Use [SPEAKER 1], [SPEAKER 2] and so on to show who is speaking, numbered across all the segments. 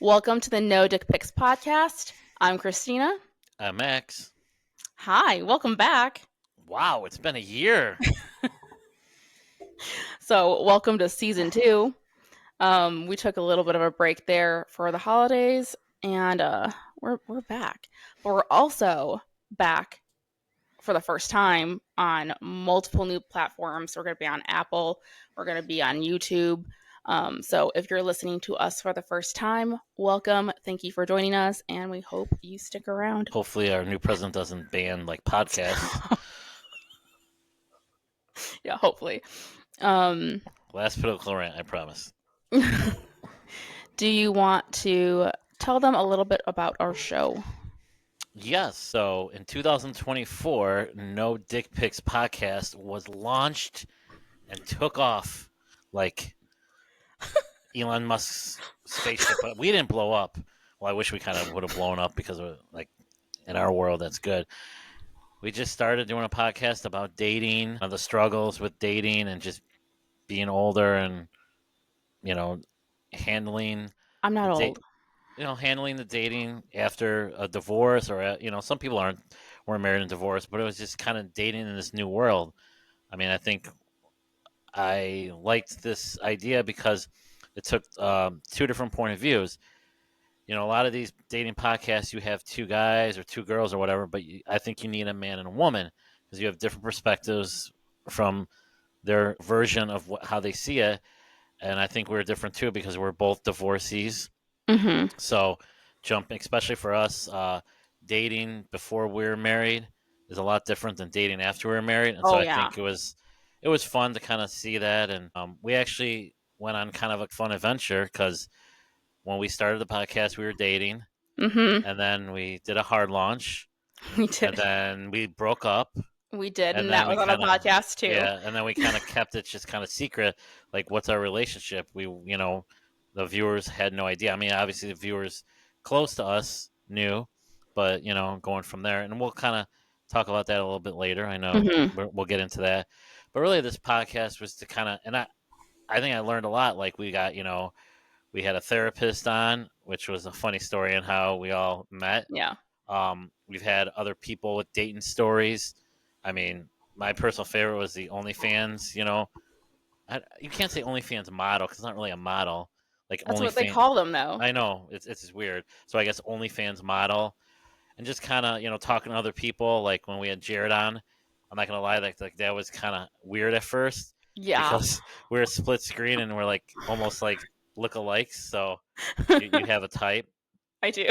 [SPEAKER 1] Welcome to the No Dick Pics podcast. I'm Christina.
[SPEAKER 2] I'm Max.
[SPEAKER 1] Hi, welcome back.
[SPEAKER 2] Wow, it's been a year.
[SPEAKER 1] So, welcome to season 2. We took a little bit of a break there for the holidays, and we're back. But we're also back for the first time on multiple new platforms. We're going to be on Apple. We're going to be on YouTube. So if you're listening to us for the first time, welcome. Thank you for joining us, and we hope you stick around.
[SPEAKER 2] Hopefully our new president doesn't ban podcasts.
[SPEAKER 1] Yeah, hopefully.
[SPEAKER 2] Last political rant, I promise.
[SPEAKER 1] Do you want to tell them a little bit about our show?
[SPEAKER 2] Yes, so in 2024, No Dick Pics podcast was launched and took off like Elon Musk's spaceship. But we didn't blow up. Well, I wish we kind of would have blown up because of, in our world, that's good. We just started doing a podcast about dating, the struggles with dating and just being older and, handling.
[SPEAKER 1] I'm not old.
[SPEAKER 2] Handling the dating after a divorce or, some people weren't married and divorced, but it was just kind of dating in this new world. I mean, I think I liked this idea because it took two different point of views. A lot of these dating podcasts, you have two guys or two girls or whatever, but I think you need a man and a woman because you have different perspectives from their version of how they see it. And I think we're different too because we're both divorcees.
[SPEAKER 1] Mm-hmm.
[SPEAKER 2] So especially for us, dating before we were married is a lot different than dating after we were married. And so I think it was fun to kind of see that. And we actually went on kind of a fun adventure because when we started the podcast, we were dating.
[SPEAKER 1] Mm-hmm.
[SPEAKER 2] And then we did a hard launch.
[SPEAKER 1] We did.
[SPEAKER 2] And then we broke up.
[SPEAKER 1] We did, and that was on a podcast too.
[SPEAKER 2] Yeah, and then we kind of kept it just kind of secret, like what's our relationship? The viewers had no idea. I mean, obviously the viewers close to us knew, but going from there, and we'll kind of talk about that a little bit later. I know we'll get into that, but really this podcast was to kind of, and I think I learned a lot. Like we got, we had a therapist on, which was a funny story on how we all met.
[SPEAKER 1] Yeah.
[SPEAKER 2] We've had other people with dating stories. I mean, my personal favorite was the OnlyFans. You can't say OnlyFans model because it's not really a model. Like
[SPEAKER 1] that's what they call them, though.
[SPEAKER 2] I know it's just weird. So I guess OnlyFans model, and just kind of talking to other people. Like when we had Jared on, I'm not gonna lie, like that was kind of weird at first.
[SPEAKER 1] Yeah,
[SPEAKER 2] because we're a split screen and we're like almost like lookalikes. So you have a type.
[SPEAKER 1] I do.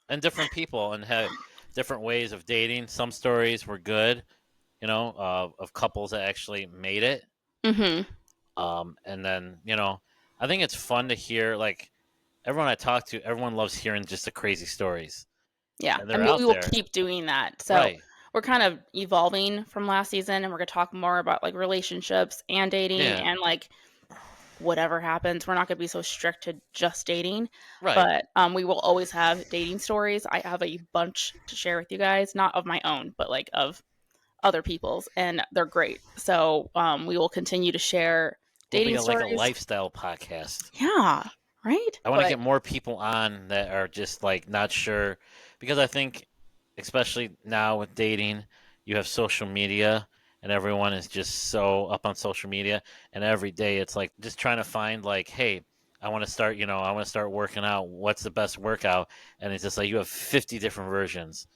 [SPEAKER 2] And different people and have different ways of dating. Some stories were good. Of couples that actually made it.
[SPEAKER 1] Mm-hmm.
[SPEAKER 2] And then, I think it's fun to hear, like, everyone I talk to, everyone loves hearing just the crazy stories.
[SPEAKER 1] Yeah, and we will keep doing that. So we're kind of evolving from last season, and we're going to talk more about, like, relationships and dating and, like, whatever happens. We're not going to be so strict to just dating. Right. But we will always have dating stories. I have a bunch to share with you guys, not of my own, but, like, of other people's, and they're great. So we will continue to share dating stories.
[SPEAKER 2] Like a lifestyle podcast.
[SPEAKER 1] Yeah, right?
[SPEAKER 2] I want to get more people on that are just like not sure, because I think especially now with dating, you have social media and everyone is just so up on social media, and every day it's like just trying to find like, hey, I want to start working out. What's the best workout? And it's just like you have 50 different versions.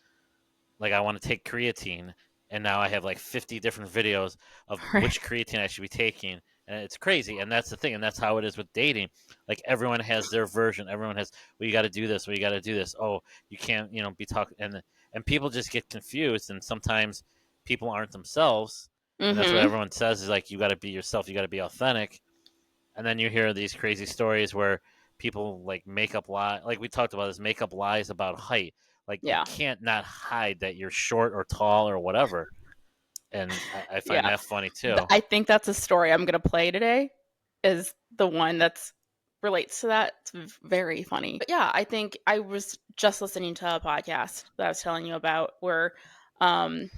[SPEAKER 2] Like I want to take creatine, and now I have like 50 different videos of which creatine I should be taking. And it's crazy. And that's the thing. And that's how it is with dating. Like everyone has their version. Everyone has, well, you got to do this. Well, you got to do this. Oh, you can't, be talking. And people just get confused. And sometimes people aren't themselves. Mm-hmm. And that's what everyone says is like, you got to be yourself. You got to be authentic. And then you hear these crazy stories where people like make up lies. Like we talked about this, make up lies about height. Like you can't not hide that you're short or tall or whatever. And I find that funny too.
[SPEAKER 1] I think that's a story I'm going to play today is the one that's relates to that. It's very funny. But yeah, I think I was just listening to a podcast that I was telling you about where Mel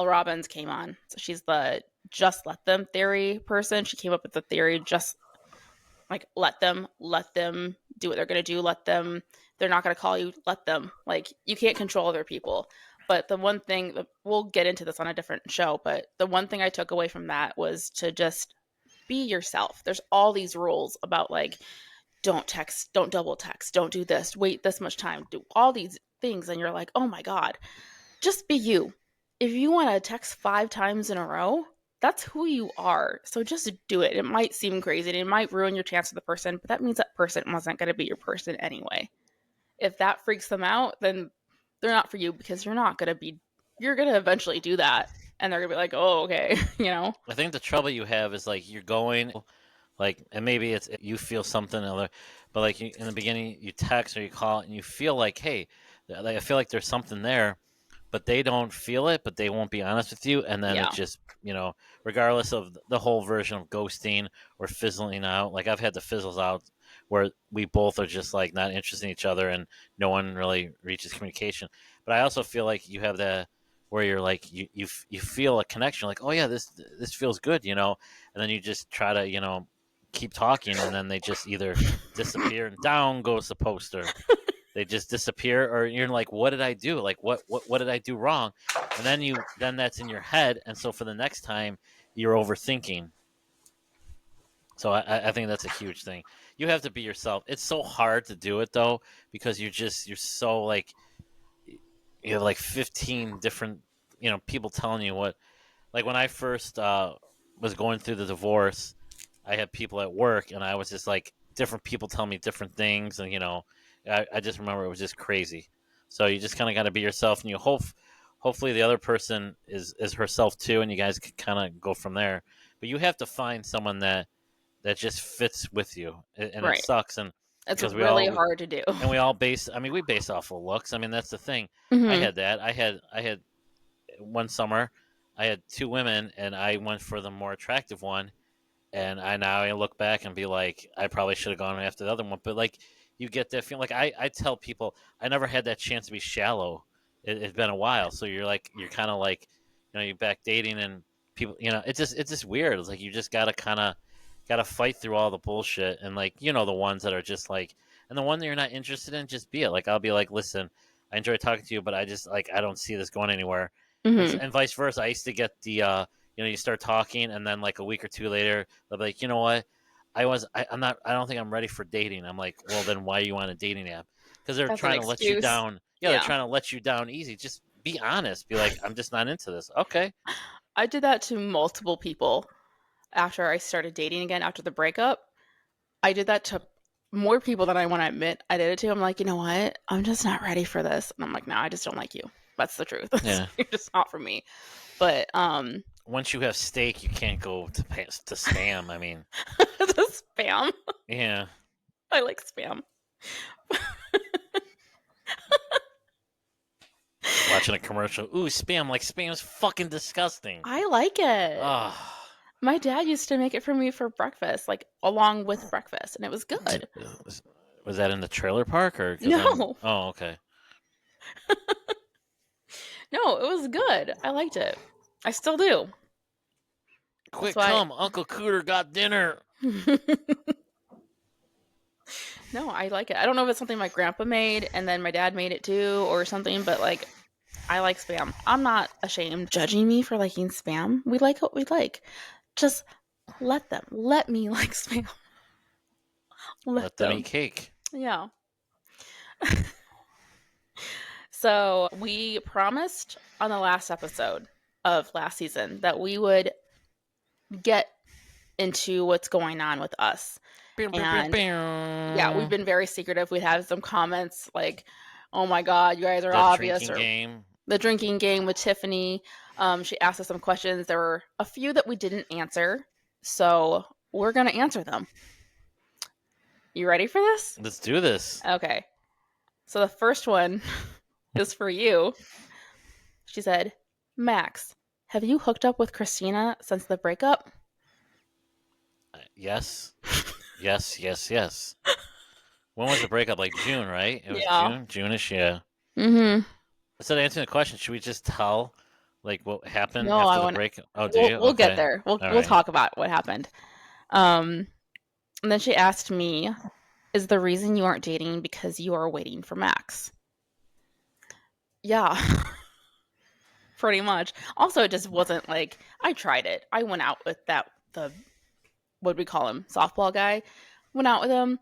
[SPEAKER 1] Robbins came on. So she's the just let them theory person. She came up with the theory, just like let them do what they're going to do. Let them. They're not going to call you. Let them. Like, you can't control other people. But the one thing, we'll get into this on a different show, but the one thing I took away from that was to just be yourself. There's all these rules about, like, don't text, don't double text, don't do this, wait this much time, do all these things. And you're like, oh my God, just be you. If you want to text 5 times in a row, that's who you are. So just do it. It might seem crazy and it might ruin your chance with the person, but that means that person wasn't going to be your person anyway. If that freaks them out, then they're not for you, because you're going to eventually do that. And they're going to be like, oh, okay,
[SPEAKER 2] I think the trouble you have is, like, you're going, like, and maybe it's you feel something other, but like in the beginning you text or you call and you feel like, hey, I feel like there's something there, but they don't feel it, but they won't be honest with you, and then it just, regardless of the whole version of ghosting or fizzling out, like I've had the fizzles out where we both are just like not interested in each other and no one really reaches communication. But I also feel like you have that where you're like you feel a connection, like, oh yeah, this feels good, and then you just try to keep talking, and then they just either disappear and down goes the poster. They just disappear, or you're like, what did I do? Like, what did I do wrong? And then that's in your head, and so for the next time, you're overthinking. So I think that's a huge thing. You have to be yourself. It's so hard to do it though, because you're so like, you have like 15 different people telling you what. Like when I first was going through the divorce, I had people at work, and I was just like, different people tell me different things, and I just remember it was just crazy. So you just kind of got to be yourself, and you hopefully the other person is herself too, and you guys can kind of go from there. But you have to find someone that just fits with you, and
[SPEAKER 1] right.
[SPEAKER 2] It sucks, and
[SPEAKER 1] it's really hard to do.
[SPEAKER 2] And we all base. I mean, we base off of looks. I mean, that's the thing.
[SPEAKER 1] Mm-hmm.
[SPEAKER 2] I had that. I had one summer, I had 2 women, and I went for the more attractive one. And I look back and be like, I probably should have gone after the other one. But like, you get that feeling. Like I tell people, I never had that chance to be shallow. It's been a while, so you're kind of like, you're back dating, and people, it's just weird. It's like you just gotta fight through all the bullshit, and like, the ones that are just like, and the one that you're not interested in, just be it. Like I'll be like, listen, I enjoy talking to you, but I just like, I don't see this going anywhere.
[SPEAKER 1] Mm-hmm.
[SPEAKER 2] And vice versa. I used to get the you start talking, and then like a week or 2 later, they'll be like, you know what? I don't think I'm ready for dating. I'm like, well, then why are you on a dating app? Because they're trying to let you down. Yeah, they're trying to let you down easy. Just be honest. Be like, I'm just not into this. Okay.
[SPEAKER 1] I did that to multiple people after I started dating again after the breakup. I did that to more people than I want to admit I did it to. I'm like, you know what? I'm just not ready for this. And I'm like, no, I just don't like you. That's the truth.
[SPEAKER 2] Yeah.
[SPEAKER 1] You're just not for me. But
[SPEAKER 2] once you have steak, you can't go to spam. I mean,
[SPEAKER 1] the spam.
[SPEAKER 2] Yeah,
[SPEAKER 1] I like spam.
[SPEAKER 2] Watching a commercial, ooh, spam! Like, spam's fucking disgusting.
[SPEAKER 1] I like it.
[SPEAKER 2] Oh.
[SPEAKER 1] My dad used to make it for me for breakfast, like along with breakfast, and it was good.
[SPEAKER 2] Was that in the trailer park or?
[SPEAKER 1] No.
[SPEAKER 2] Oh, okay.
[SPEAKER 1] No, it was good. I liked it. I still do.
[SPEAKER 2] Quick, come! Uncle Cooter got dinner.
[SPEAKER 1] No, I like it. I don't know if it's something my grandpa made and then my dad made it too or something, but like, I like spam. I'm not ashamed judging me for liking spam. We like what we like. Just let me like spam.
[SPEAKER 2] Let them eat cake.
[SPEAKER 1] Yeah. So we promised on the last episode of last season that we would get into what's going on with us. And yeah, we've been very secretive. We'd have some comments like, oh my God, you guys are obvious. Or the drinking game with Tiffany. She asked us some questions. There were a few that we didn't answer. So we're going to answer them. You ready for this?
[SPEAKER 2] Let's do this.
[SPEAKER 1] Okay. So the first one is for you. She said, Max, have you hooked up with Christina since the breakup?
[SPEAKER 2] Yes. Yes. When was the breakup? Like June, right? It was June-ish, yeah.
[SPEAKER 1] Mm-hmm.
[SPEAKER 2] Instead of answering the question, should we just tell like what happened
[SPEAKER 1] after
[SPEAKER 2] the breakup? Oh, do you?
[SPEAKER 1] We'll get there. We'll talk about what happened. And then she asked me, Is the reason you aren't dating because you are waiting for Max? Yeah, pretty much. Also, it just wasn't like I tried it. I went out with the what we call him, softball guy. Went out with him.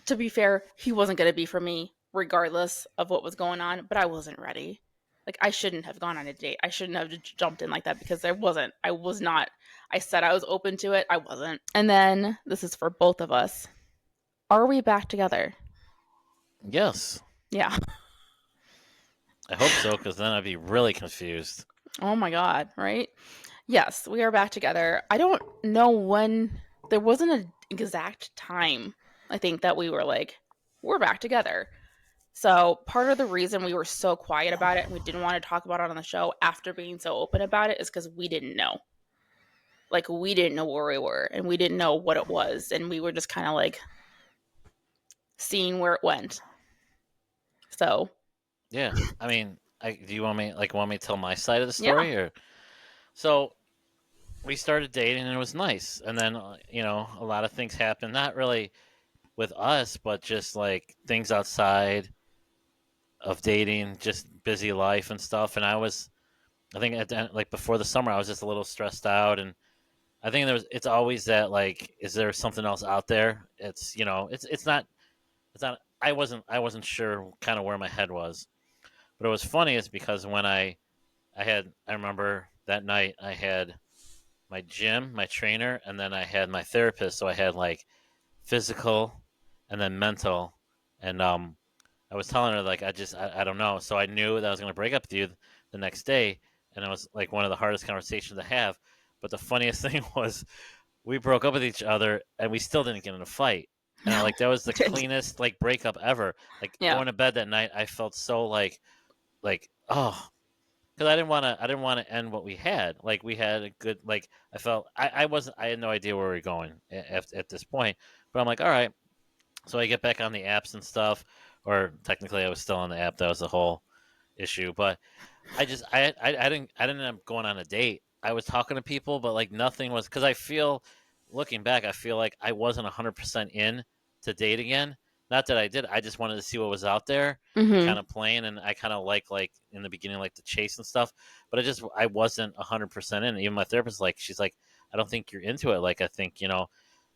[SPEAKER 1] To be fair, he wasn't going to be for me regardless of what was going on, but I wasn't ready. Like I shouldn't have gone on a date. I shouldn't have jumped in like that because I wasn't. I was not. I said I was open to it. I wasn't. And then this is for both of us. Are we back together?
[SPEAKER 2] Yes.
[SPEAKER 1] Yeah.
[SPEAKER 2] I hope so, because then I'd be really confused.
[SPEAKER 1] Oh my God, right? Yes, we are back together. I don't know when, there wasn't an exact time, I think, that we were like, we're back together. So part of the reason we were so quiet about it and we didn't want to talk about it on the show after being so open about it is because we didn't know. Like, we didn't know where we were and we didn't know what it was. And we were just kind of like seeing where it went. So.
[SPEAKER 2] Yeah. I mean, do you want me to tell my side of the
[SPEAKER 1] Yeah.
[SPEAKER 2] story? Or so we started dating and it was nice. And then, a lot of things happened. Not really with us, but just like things outside of dating, just busy life and stuff. And I think at the end, like before the summer, I was just a little stressed out. And I think it's always that, like, is there something else out there? It's not, I wasn't sure kind of where my head was. But it was funny is because when I remember that night I had my gym, my trainer, and then I had my therapist. So I had like physical and then mental. And I was telling her like I don't know. So I knew that I was going to break up with you the next day, and it was like one of the hardest conversations to have. But the funniest thing was we broke up with each other and we still didn't get in a fight. And
[SPEAKER 1] No,
[SPEAKER 2] like that was the
[SPEAKER 1] didn't.
[SPEAKER 2] cleanest like breakup ever. Like
[SPEAKER 1] Yeah.
[SPEAKER 2] going to bed that night, I felt so like oh, because I didn't want to end what we had. Like we had a good like I felt I wasn't I had no idea where we were going at this point. But I'm like, all right. So I get back on the apps and stuff, or technically I was still on the app. That was the whole issue. But I didn't end up going on a date. I was talking to people, but like nothing was because I feel looking back, I feel like I wasn't 100% in to date again. Not that I did. I just wanted to see what was out there and
[SPEAKER 1] Mm-hmm.
[SPEAKER 2] kind of playing. And I kind of like in the beginning, like the chase and stuff. But I wasn't 100% in. Even my therapist, like, she's like, I don't think you're into it. Like, I think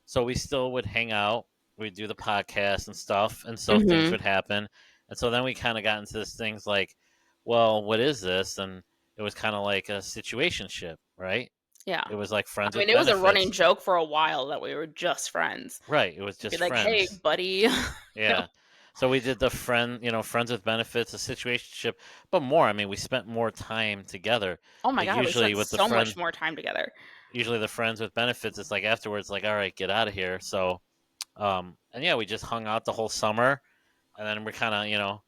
[SPEAKER 2] So we still would hang out. We'd do the podcast and stuff, and so things
[SPEAKER 1] Mm-hmm.
[SPEAKER 2] would happen. And so then we kind of got into this things like, well, what is this? And it was kind of like a situationship, right?
[SPEAKER 1] Yeah.
[SPEAKER 2] It was like friends
[SPEAKER 1] I mean,
[SPEAKER 2] with
[SPEAKER 1] it was a running
[SPEAKER 2] benefits.
[SPEAKER 1] joke for a while that we were just friends.
[SPEAKER 2] Right. It was
[SPEAKER 1] Be
[SPEAKER 2] just
[SPEAKER 1] like, "Hey,
[SPEAKER 2] friends.
[SPEAKER 1] buddy."
[SPEAKER 2] Yeah. So we did the friends with benefits, a situationship, but more. I mean, we spent more time together.
[SPEAKER 1] Oh my
[SPEAKER 2] Like
[SPEAKER 1] God, we spent so much more time together.
[SPEAKER 2] usually the friends with benefits, it's like afterwards, like, all right, get out of here. So, and yeah, we just hung out the whole summer, and then we're kind of,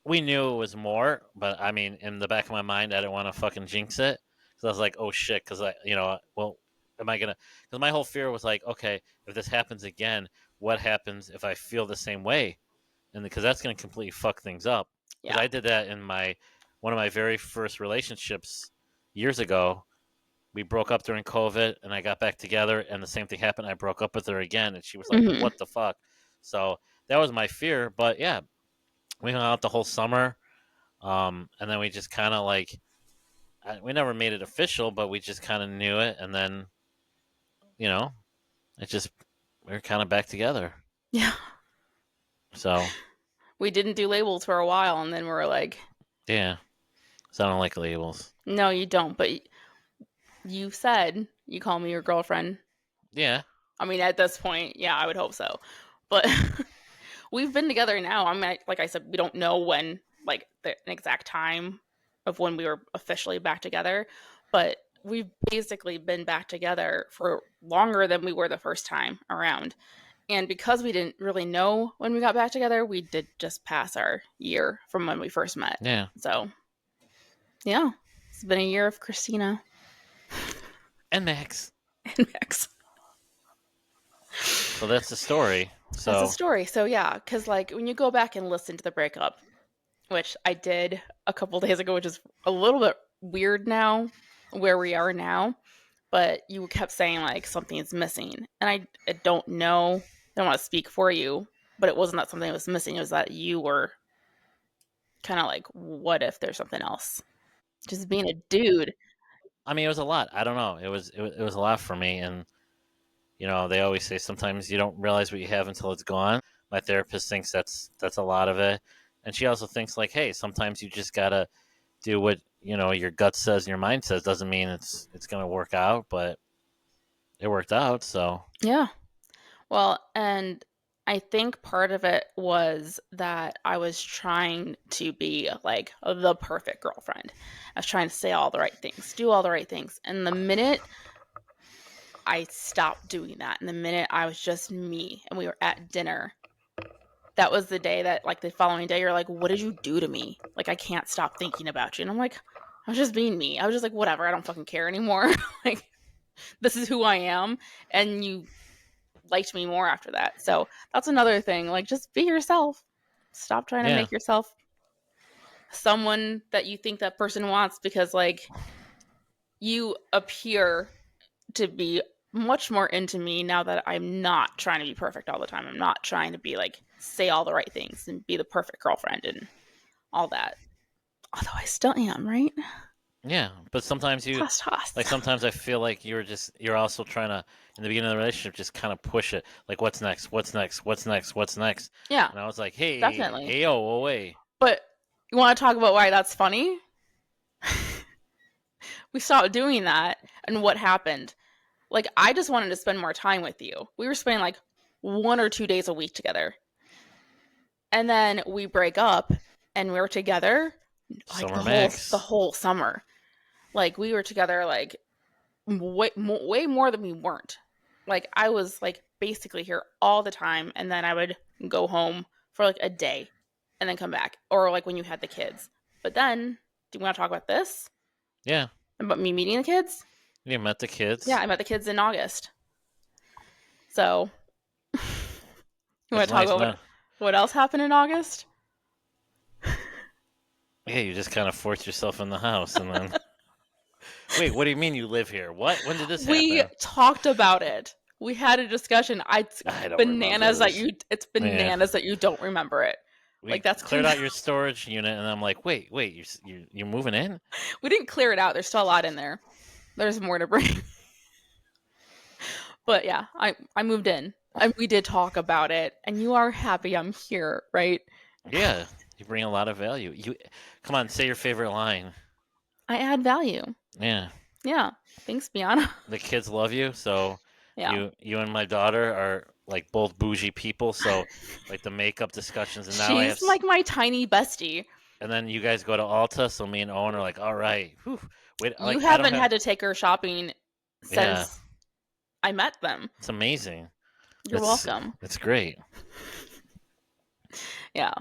[SPEAKER 2] we knew it was more, but I mean, in the back of my mind, I didn't want to fucking jinx it because I was like, oh shit, because well, am I gonna? Because my whole fear was like, okay, if this happens again, what happens if I feel the same way? And because that's gonna completely fuck things up. Because
[SPEAKER 1] Yeah.
[SPEAKER 2] I did that in my one of my very first relationships years ago. We broke up during COVID, and I got back together, and the same thing happened. I broke up with her again, and she was like,
[SPEAKER 1] Mm-hmm.
[SPEAKER 2] "What the fuck?" So that was my fear. But yeah, we hung out the whole summer. And then we just kind of like, we never made it official, but we just kind of knew it. And then, you know, it just, we were kind of back together.
[SPEAKER 1] Yeah.
[SPEAKER 2] So,
[SPEAKER 1] We didn't do labels for a while, and then we were like,
[SPEAKER 2] yeah. So I don't like labels.
[SPEAKER 1] "No, you don't." But you said you call me your girlfriend.
[SPEAKER 2] Yeah.
[SPEAKER 1] I mean, at this point, yeah, I would hope so. But we've been together now. I mean, like I said, we don't know when, like, an exact time of when we were officially back together, but we've basically been back together for longer than we were the first time around. And because we didn't really know when we got back together, we did just pass our year from when we first met.
[SPEAKER 2] Yeah.
[SPEAKER 1] So, yeah, it's been a year of Christina
[SPEAKER 2] And Max.
[SPEAKER 1] and Max.
[SPEAKER 2] So that's the story. So
[SPEAKER 1] That's the story. So, yeah, because, like, when you go back and listen to the breakup, which I did a couple days ago, which is a little bit weird now, where we are now, but you kept saying, like, something is missing. And I don't know. I don't want to speak for you, but it wasn't that something was missing. It was that you were kind of like, what if there's something else? Just being a dude.
[SPEAKER 2] I mean, it was a lot. I don't know. It was a lot for me, and they always say sometimes you don't realize what you have until it's gone. My therapist thinks that's a lot of it, and she also thinks like, hey, sometimes you just gotta do what your gut says and your mind says. Doesn't mean it's gonna work out, but it worked out. So
[SPEAKER 1] Yeah. Well, and I think part of it was that I was trying to be like the perfect girlfriend. I was trying to say all the right things, do all the right things. And the minute I stopped doing that, and the minute I was just me and we were at dinner, that was the day that, like, the following day, you're like, what did you do to me? Like, I can't stop thinking about you. And I'm like, I was just being me. I was just like, whatever, I don't fucking care anymore. Like, this is who I am. And you liked me more after that. So that's another thing. Like, just be yourself. Stop trying to
[SPEAKER 2] yeah,
[SPEAKER 1] make yourself someone that you think that person wants, because, like, you appear to be much more into me now that I'm not trying to be perfect all the time. I'm not trying to be like, say all the right things and be the perfect girlfriend and all that. Although I still am, right?
[SPEAKER 2] yeah. But sometimes
[SPEAKER 1] Toss, toss.
[SPEAKER 2] sometimes I feel like you're also trying to in the beginning of the relationship just kind of push it, like what's next, what's next, what's next, what's next.
[SPEAKER 1] Yeah,
[SPEAKER 2] And I was like, hey,
[SPEAKER 1] definitely.
[SPEAKER 2] hey, yo, away.
[SPEAKER 1] But you want to talk about why that's funny? We stopped doing that, and what happened? Like, I just wanted to spend more time with you. We were spending like 1 or 2 days a week together. And then we break up and we were together like
[SPEAKER 2] Summer
[SPEAKER 1] the
[SPEAKER 2] Max.
[SPEAKER 1] whole summer. Like, we were together like way more than we weren't. Like, I was like basically here all the time, and then I would go home for like a day and then come back, or like when you had the kids. But then, do you want to talk about this?
[SPEAKER 2] Yeah,
[SPEAKER 1] About me meeting the kids?
[SPEAKER 2] you met the
[SPEAKER 1] Yeah,
[SPEAKER 2] kids.
[SPEAKER 1] I met the kids in August. So, you want
[SPEAKER 2] It's
[SPEAKER 1] to talk
[SPEAKER 2] nice
[SPEAKER 1] about
[SPEAKER 2] now.
[SPEAKER 1] what else happened in August?
[SPEAKER 2] Yeah, you just kind of forced yourself in the house, and then wait, what do you mean you live here? What? When did this
[SPEAKER 1] We
[SPEAKER 2] happen?
[SPEAKER 1] talked about it. We had a discussion.
[SPEAKER 2] I don't remember this.
[SPEAKER 1] It's
[SPEAKER 2] Yeah,
[SPEAKER 1] bananas that you don't remember it.
[SPEAKER 2] we
[SPEAKER 1] Like, that's
[SPEAKER 2] cleared
[SPEAKER 1] crazy.
[SPEAKER 2] out your storage unit, and I'm like, wait, you're moving in?
[SPEAKER 1] We didn't clear it out. There's still a lot in there. There's more to bring. But yeah, I moved in. And we did talk about it, and you are happy I'm here, right?
[SPEAKER 2] Yeah, you bring a lot of value. You come on, say your favorite line.
[SPEAKER 1] I add value.
[SPEAKER 2] Yeah,
[SPEAKER 1] Yeah. Thanks, Biana.
[SPEAKER 2] the kids love you. So
[SPEAKER 1] Yeah.
[SPEAKER 2] you and my daughter are like both bougie people. So like the makeup discussions, and now I have.
[SPEAKER 1] She's like my tiny bestie.
[SPEAKER 2] And then you guys go to Alta, so me and Owen are like, all right, whew, wait,
[SPEAKER 1] You
[SPEAKER 2] like I don't
[SPEAKER 1] haven't
[SPEAKER 2] have.
[SPEAKER 1] had to take her shopping
[SPEAKER 2] Yeah,
[SPEAKER 1] since I met them.
[SPEAKER 2] it's amazing.
[SPEAKER 1] You're
[SPEAKER 2] It's
[SPEAKER 1] welcome.
[SPEAKER 2] it's great.
[SPEAKER 1] Yeah.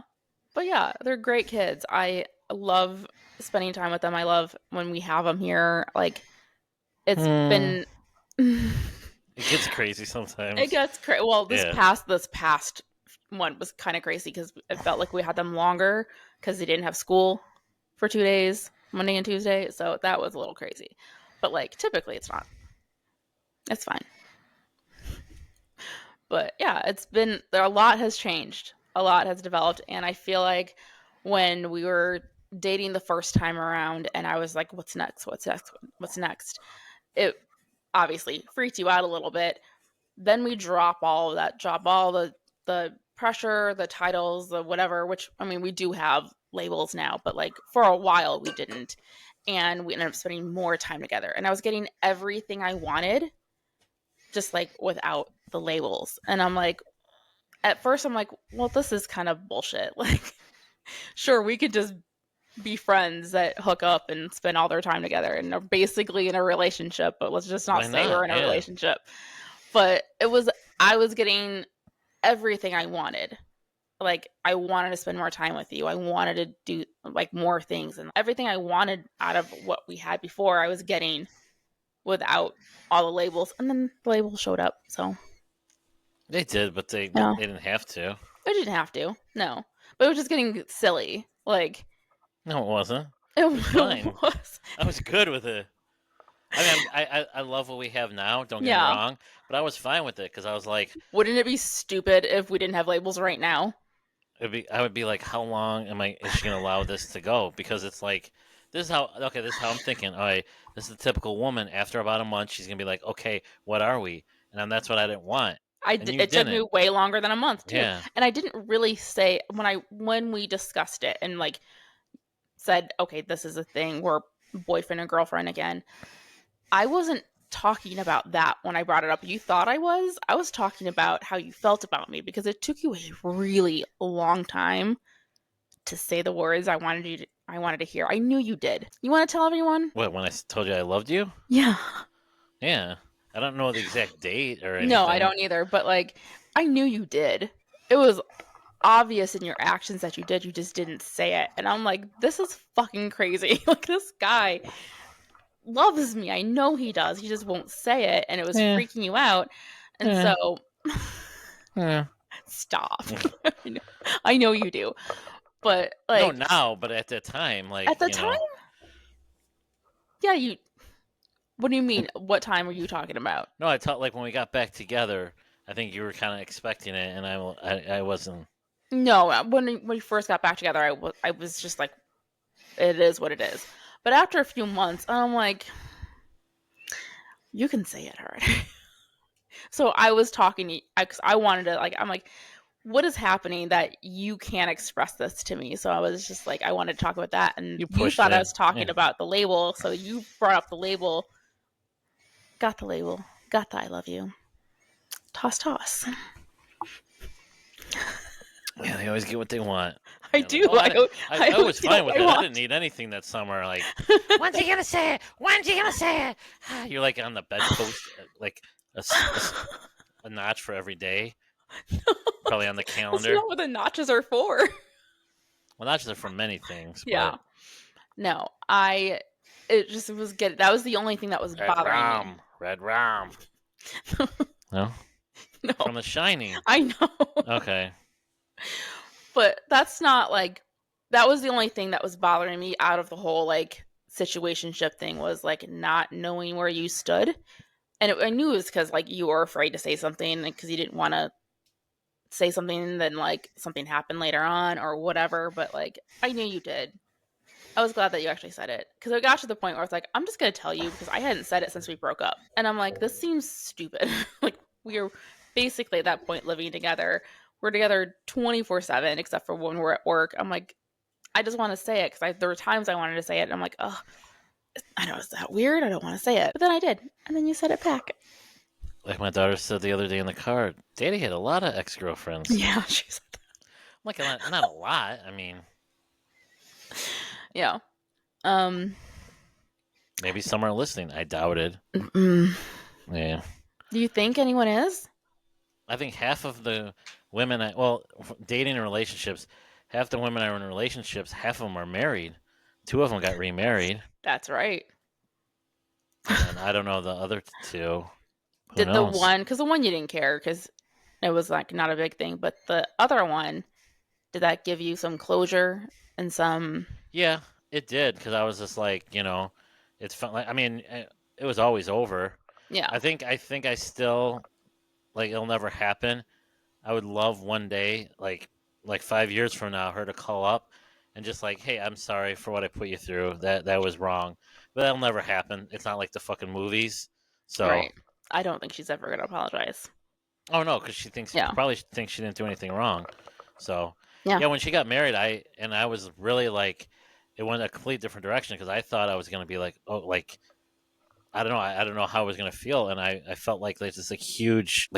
[SPEAKER 1] But yeah, they're great kids. I love spending time with them. I love when we have them here. Like, it's
[SPEAKER 2] Hmm.
[SPEAKER 1] been it
[SPEAKER 2] It gets crazy sometimes.
[SPEAKER 1] gets crazy. Well,
[SPEAKER 2] Yeah.
[SPEAKER 1] this past one was kind of crazy because it felt like we had them longer because they didn't have school for 2 days, Monday and Tuesday. So that was a little crazy. But like, typically it's not. It's fine. But yeah, a lot has changed. A lot has developed, and I feel like when we were dating the first time around and I was like, what's next? What's next? What's next? It obviously freaked you out a little bit. Then we drop all of that, drop all the pressure, the titles, the whatever, which, I mean, we do have labels now, but like for a while we didn't. And we ended up spending more time together. And I was getting everything I wanted, just like without the labels. And I'm like, at first I'm like, well, this is kind of bullshit. Like, sure, we could just be friends that hook up and spend all their time together and are basically in a relationship, but let's just not
[SPEAKER 2] Why
[SPEAKER 1] say we're
[SPEAKER 2] not?
[SPEAKER 1] in a
[SPEAKER 2] Yeah.
[SPEAKER 1] relationship. But I was getting everything I wanted. Like, I wanted to spend more time with you. I wanted to do like more things, and everything I wanted out of what we had before, I was getting without all the labels. And then the labels showed up. So,
[SPEAKER 2] They did, but they
[SPEAKER 1] yeah,
[SPEAKER 2] didn't have to.
[SPEAKER 1] I didn't have to. No. But it was just getting silly. Like,
[SPEAKER 2] No, it wasn't.
[SPEAKER 1] it,
[SPEAKER 2] It was
[SPEAKER 1] it
[SPEAKER 2] fine.
[SPEAKER 1] was.
[SPEAKER 2] I was good with it. I mean, I love what we have now. Don't get me
[SPEAKER 1] Yeah.
[SPEAKER 2] wrong, but I was fine with it because I was like,
[SPEAKER 1] Wouldn't it be stupid if we didn't have labels right now?
[SPEAKER 2] I would be like, how long is she gonna allow this to go? Because it's like, this is how I'm thinking. All right, this is a typical woman. After about a month, she's gonna be like, okay, what are we? And then that's what I didn't want, and you
[SPEAKER 1] It took me
[SPEAKER 2] didn't.
[SPEAKER 1] way longer than a month too.
[SPEAKER 2] Yeah.
[SPEAKER 1] And I didn't really say when we discussed it and like said, okay, this is a thing, we're boyfriend and girlfriend again. I wasn't talking about that when I brought it up. You thought I was. I was talking about how you felt about me because it took you a really long time to say the words I wanted to hear. I knew you did. You want to tell everyone?
[SPEAKER 2] What, when I told you I loved you?
[SPEAKER 1] Yeah.
[SPEAKER 2] Yeah. I don't know the exact date or
[SPEAKER 1] No, I
[SPEAKER 2] anything.
[SPEAKER 1] don't either, but like I knew you did. It was obvious in your actions that you did. You just didn't say it. And I'm like, this is fucking crazy. Like this guy loves me. I know he does. He just won't say it and it was
[SPEAKER 2] Yeah.
[SPEAKER 1] freaking you out. And
[SPEAKER 2] Yeah.
[SPEAKER 1] so
[SPEAKER 2] Yeah.
[SPEAKER 1] stop. I know you do. But
[SPEAKER 2] No,
[SPEAKER 1] like
[SPEAKER 2] now, but at that time,
[SPEAKER 1] at
[SPEAKER 2] like,
[SPEAKER 1] the time, yeah, you what do you mean? What time are you talking about?
[SPEAKER 2] No, I thought like when we got back together, I think you were kind of expecting it, and I wasn't.
[SPEAKER 1] No, when we first got back together, I was just like, it is what it is. But after a few months, I'm like, you can say it already. So I was talking to, because I wanted to like, I'm like, what is happening that you can't express this to me? So I was just like, I wanted to talk about that, and
[SPEAKER 2] You
[SPEAKER 1] you
[SPEAKER 2] pushed
[SPEAKER 1] thought I
[SPEAKER 2] it.
[SPEAKER 1] was talking
[SPEAKER 2] Yeah.
[SPEAKER 1] about the label, so you brought up the label. Got the label. Got the I love you. Toss, toss.
[SPEAKER 2] Yeah, they always get what they want.
[SPEAKER 1] I
[SPEAKER 2] Yeah, like,
[SPEAKER 1] do.
[SPEAKER 2] oh,
[SPEAKER 1] I
[SPEAKER 2] I was
[SPEAKER 1] always get
[SPEAKER 2] fine with
[SPEAKER 1] what I
[SPEAKER 2] it. I
[SPEAKER 1] want.
[SPEAKER 2] didn't need anything that summer. Like, when's he gonna say it? When's he gonna say it? You're like on the bedpost, like a notch for every day. Probably on the
[SPEAKER 1] That's
[SPEAKER 2] calendar.
[SPEAKER 1] not what the notches are for.
[SPEAKER 2] Well, notches are for many things,
[SPEAKER 1] Yeah.
[SPEAKER 2] but
[SPEAKER 1] No, it just was good. That was the only thing that was bothering me.
[SPEAKER 2] Red Rum. No,
[SPEAKER 1] No,
[SPEAKER 2] from The Shining.
[SPEAKER 1] I know.
[SPEAKER 2] Okay.
[SPEAKER 1] But that's not like, that was the only thing that was bothering me out of the whole like situationship thing was like not knowing where you stood. And I knew it was because like you were afraid to say something because you didn't want to say something and then like something happened later on or whatever. But like I knew you did. I was glad that you actually said it because it got to the point where I was like, I'm just going to tell you because I hadn't said it since we broke up. And I'm like, this seems stupid. Like, we are basically at that point living together. We're together 24/7, except for when we're at work. I'm like, I just want to say it because there were times I wanted to say it. And I'm like, oh, I know, is that weird? I don't want to say it. But then I did. And then you said it back.
[SPEAKER 2] Like my daughter said the other day in the car, Daddy had a lot of ex girlfriends.
[SPEAKER 1] Yeah, she said that.
[SPEAKER 2] I'm like, not a lot. I mean,
[SPEAKER 1] Yeah.
[SPEAKER 2] maybe some are listening. I doubt it.
[SPEAKER 1] Mm.
[SPEAKER 2] Yeah.
[SPEAKER 1] Do you think anyone is?
[SPEAKER 2] I think half of the women, dating and relationships, half the women are in relationships, half of them are married. Two of them got remarried.
[SPEAKER 1] That's right.
[SPEAKER 2] And I don't know the other two. Who
[SPEAKER 1] Did the
[SPEAKER 2] knows?
[SPEAKER 1] one, because the one you didn't care because it was like not a big thing, but the other one, did that give you some closure and some?
[SPEAKER 2] Yeah, it did because I was just like, it's fun. Like, I mean, it was always over.
[SPEAKER 1] Yeah.
[SPEAKER 2] I think I still like it'll never happen. I would love one day, like 5 years from now, her to call up and just like, hey, I'm sorry for what I put you through. That was wrong. But that'll never happen. It's not like the fucking movies. So,
[SPEAKER 1] Right. I don't think she's ever gonna apologize.
[SPEAKER 2] oh no, because
[SPEAKER 1] Yeah.
[SPEAKER 2] probably thinks she didn't do anything wrong. So,
[SPEAKER 1] Yeah.
[SPEAKER 2] yeah, when she got married, I was really like, it went a complete different direction because I thought I was gonna be like, oh, like I don't know how I was gonna feel, and I felt like there's this huge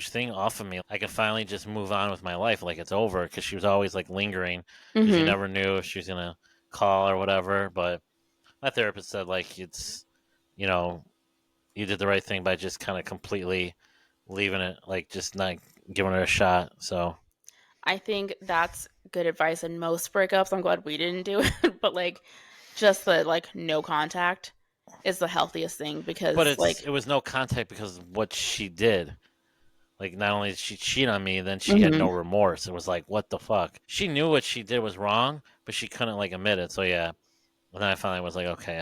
[SPEAKER 2] thing off of me. I can finally just move on with my life, like it's over. Because she was always like lingering, because you
[SPEAKER 1] Mm-hmm.
[SPEAKER 2] never knew if she was gonna call or whatever. But my therapist said like it's, you know, you did the right thing by just kind of completely leaving it, like just not giving her a shot. So,
[SPEAKER 1] I think that's good advice in most breakups. I'm glad we didn't do it, but like, just the like no contact is the healthiest thing
[SPEAKER 2] but
[SPEAKER 1] because like.
[SPEAKER 2] it was no contact because of what she did. Like, not only did she cheat on me, then she had
[SPEAKER 1] Mm-hmm.
[SPEAKER 2] no remorse. It was like, what the fuck? She knew what she did was wrong, but she couldn't like admit it. So yeah. And then I finally was like, okay,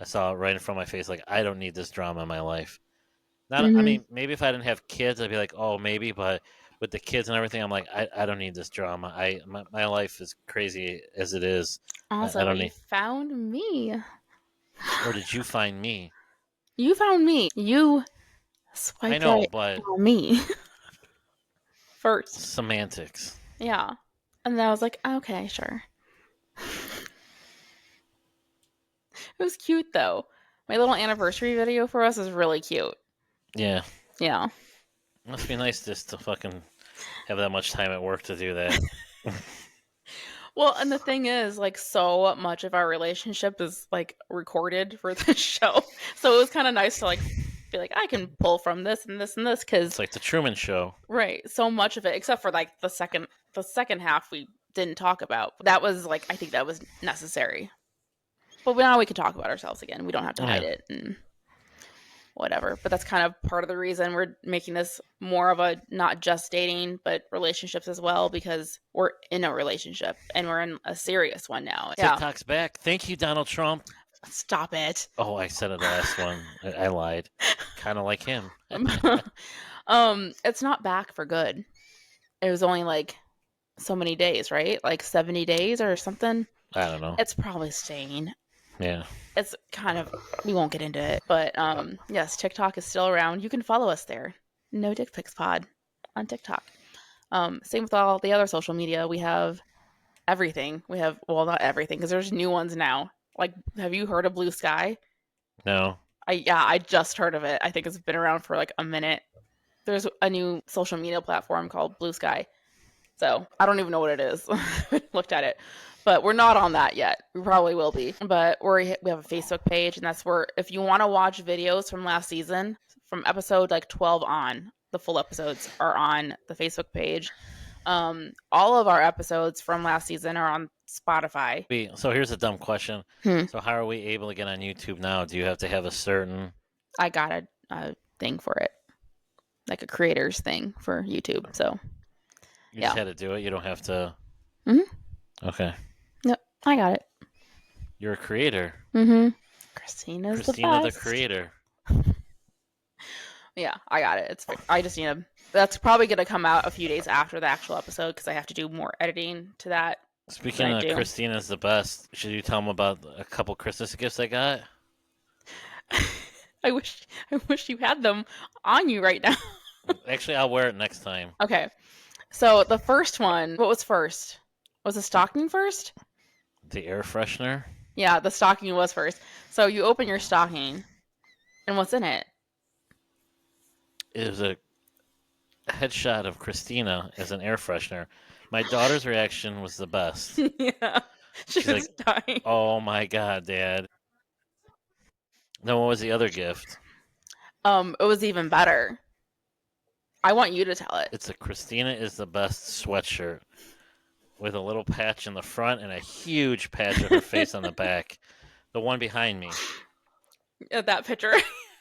[SPEAKER 2] I saw it right in front of my face. Like, I don't need this drama in my life. Not, I
[SPEAKER 1] Mm-hmm.
[SPEAKER 2] mean, maybe if I didn't have kids, I'd be like, oh, maybe. But with the kids and everything, I'm like, I don't need this drama. My life is crazy as it is. I
[SPEAKER 1] Also,
[SPEAKER 2] don't
[SPEAKER 1] you
[SPEAKER 2] need.
[SPEAKER 1] found me.
[SPEAKER 2] Where did you find me?
[SPEAKER 1] You found me. You
[SPEAKER 2] I
[SPEAKER 1] swiped
[SPEAKER 2] know,
[SPEAKER 1] right
[SPEAKER 2] but
[SPEAKER 1] on me first.
[SPEAKER 2] semantics.
[SPEAKER 1] Yeah. And then I was like, okay, sure. It was cute though. My little anniversary video for us is really cute.
[SPEAKER 2] Yeah.
[SPEAKER 1] Yeah.
[SPEAKER 2] Must be nice just to fucking have that much time at work to do that.
[SPEAKER 1] Well, and the thing is, like, so much of our relationship is like recorded for this show. So it was kind of nice to like be like, I can pull from this and this and this because
[SPEAKER 2] It's like the Truman Show.
[SPEAKER 1] right, so much of it, except for like the second half we didn't talk about. That was like I think that was necessary. But now we can talk about ourselves again. We don't have to hide it and whatever. But that's kind of part of the reason we're making this more of a not just dating, but relationships as well, because we're in a relationship and we're in a serious one now. Yeah.
[SPEAKER 2] TikTok's back. Thank you, Donald Trump.
[SPEAKER 1] Stop it.
[SPEAKER 2] Oh, I said it the last one. I lied. Kind of like him.
[SPEAKER 1] It's not back for good. It was only like so many days, right? Like 70 days or something.
[SPEAKER 2] I don't know.
[SPEAKER 1] It's probably staying.
[SPEAKER 2] Yeah.
[SPEAKER 1] It's kind of we won't get into it, but yes, TikTok is still around. You can follow us there. nodpicspod on TikTok. Same with all the other social media. We have everything. We have well, not everything because there's new ones now. Like, have you heard of Blue Sky?
[SPEAKER 2] No.
[SPEAKER 1] I just heard of it. I think it's been around for like a minute. There's a new social media platform called Blue Sky. So I don't even know what it is. Looked at it, but we're not on that yet. We probably will be. But we have a Facebook page, and that's where if you want to watch videos from last season, from episode like 12 on, the full episodes are on the Facebook page. All of our episodes from last season are on Spotify.
[SPEAKER 2] So here's a dumb question. So how are we able to get on YouTube now? Do you have to have a certain?
[SPEAKER 1] I got a thing for it, like a creators thing for YouTube. So
[SPEAKER 2] you just had to do it. You don't have to. Okay.
[SPEAKER 1] Yep, I got it.
[SPEAKER 2] You're a creator.
[SPEAKER 1] Christina
[SPEAKER 2] the creator.
[SPEAKER 1] Yeah, I got it. I just need to. That's probably going to come out a few days after the actual episode because I have to do more editing to that.
[SPEAKER 2] Speaking of Christina's the best, should you tell them about a couple Christmas gifts I got?
[SPEAKER 1] I wish you had them on you right now.
[SPEAKER 2] Actually, I'll wear it next time.
[SPEAKER 1] Okay. So the first one, what was first? Was the stocking first?
[SPEAKER 2] The air freshener?
[SPEAKER 1] Yeah, the stocking was first. So you open your stocking, and what's in it?
[SPEAKER 2] It was a headshot of Christina as an air freshener. My daughter's reaction was the best.
[SPEAKER 1] Yeah. She's was like, dying.
[SPEAKER 2] Oh my God, Dad. No, what was the other gift?
[SPEAKER 1] It was even better. I want you to tell it.
[SPEAKER 2] It's a Christina is the best sweatshirt with a little patch in the front and a huge patch of her face on the back. The one behind me.
[SPEAKER 1] That picture.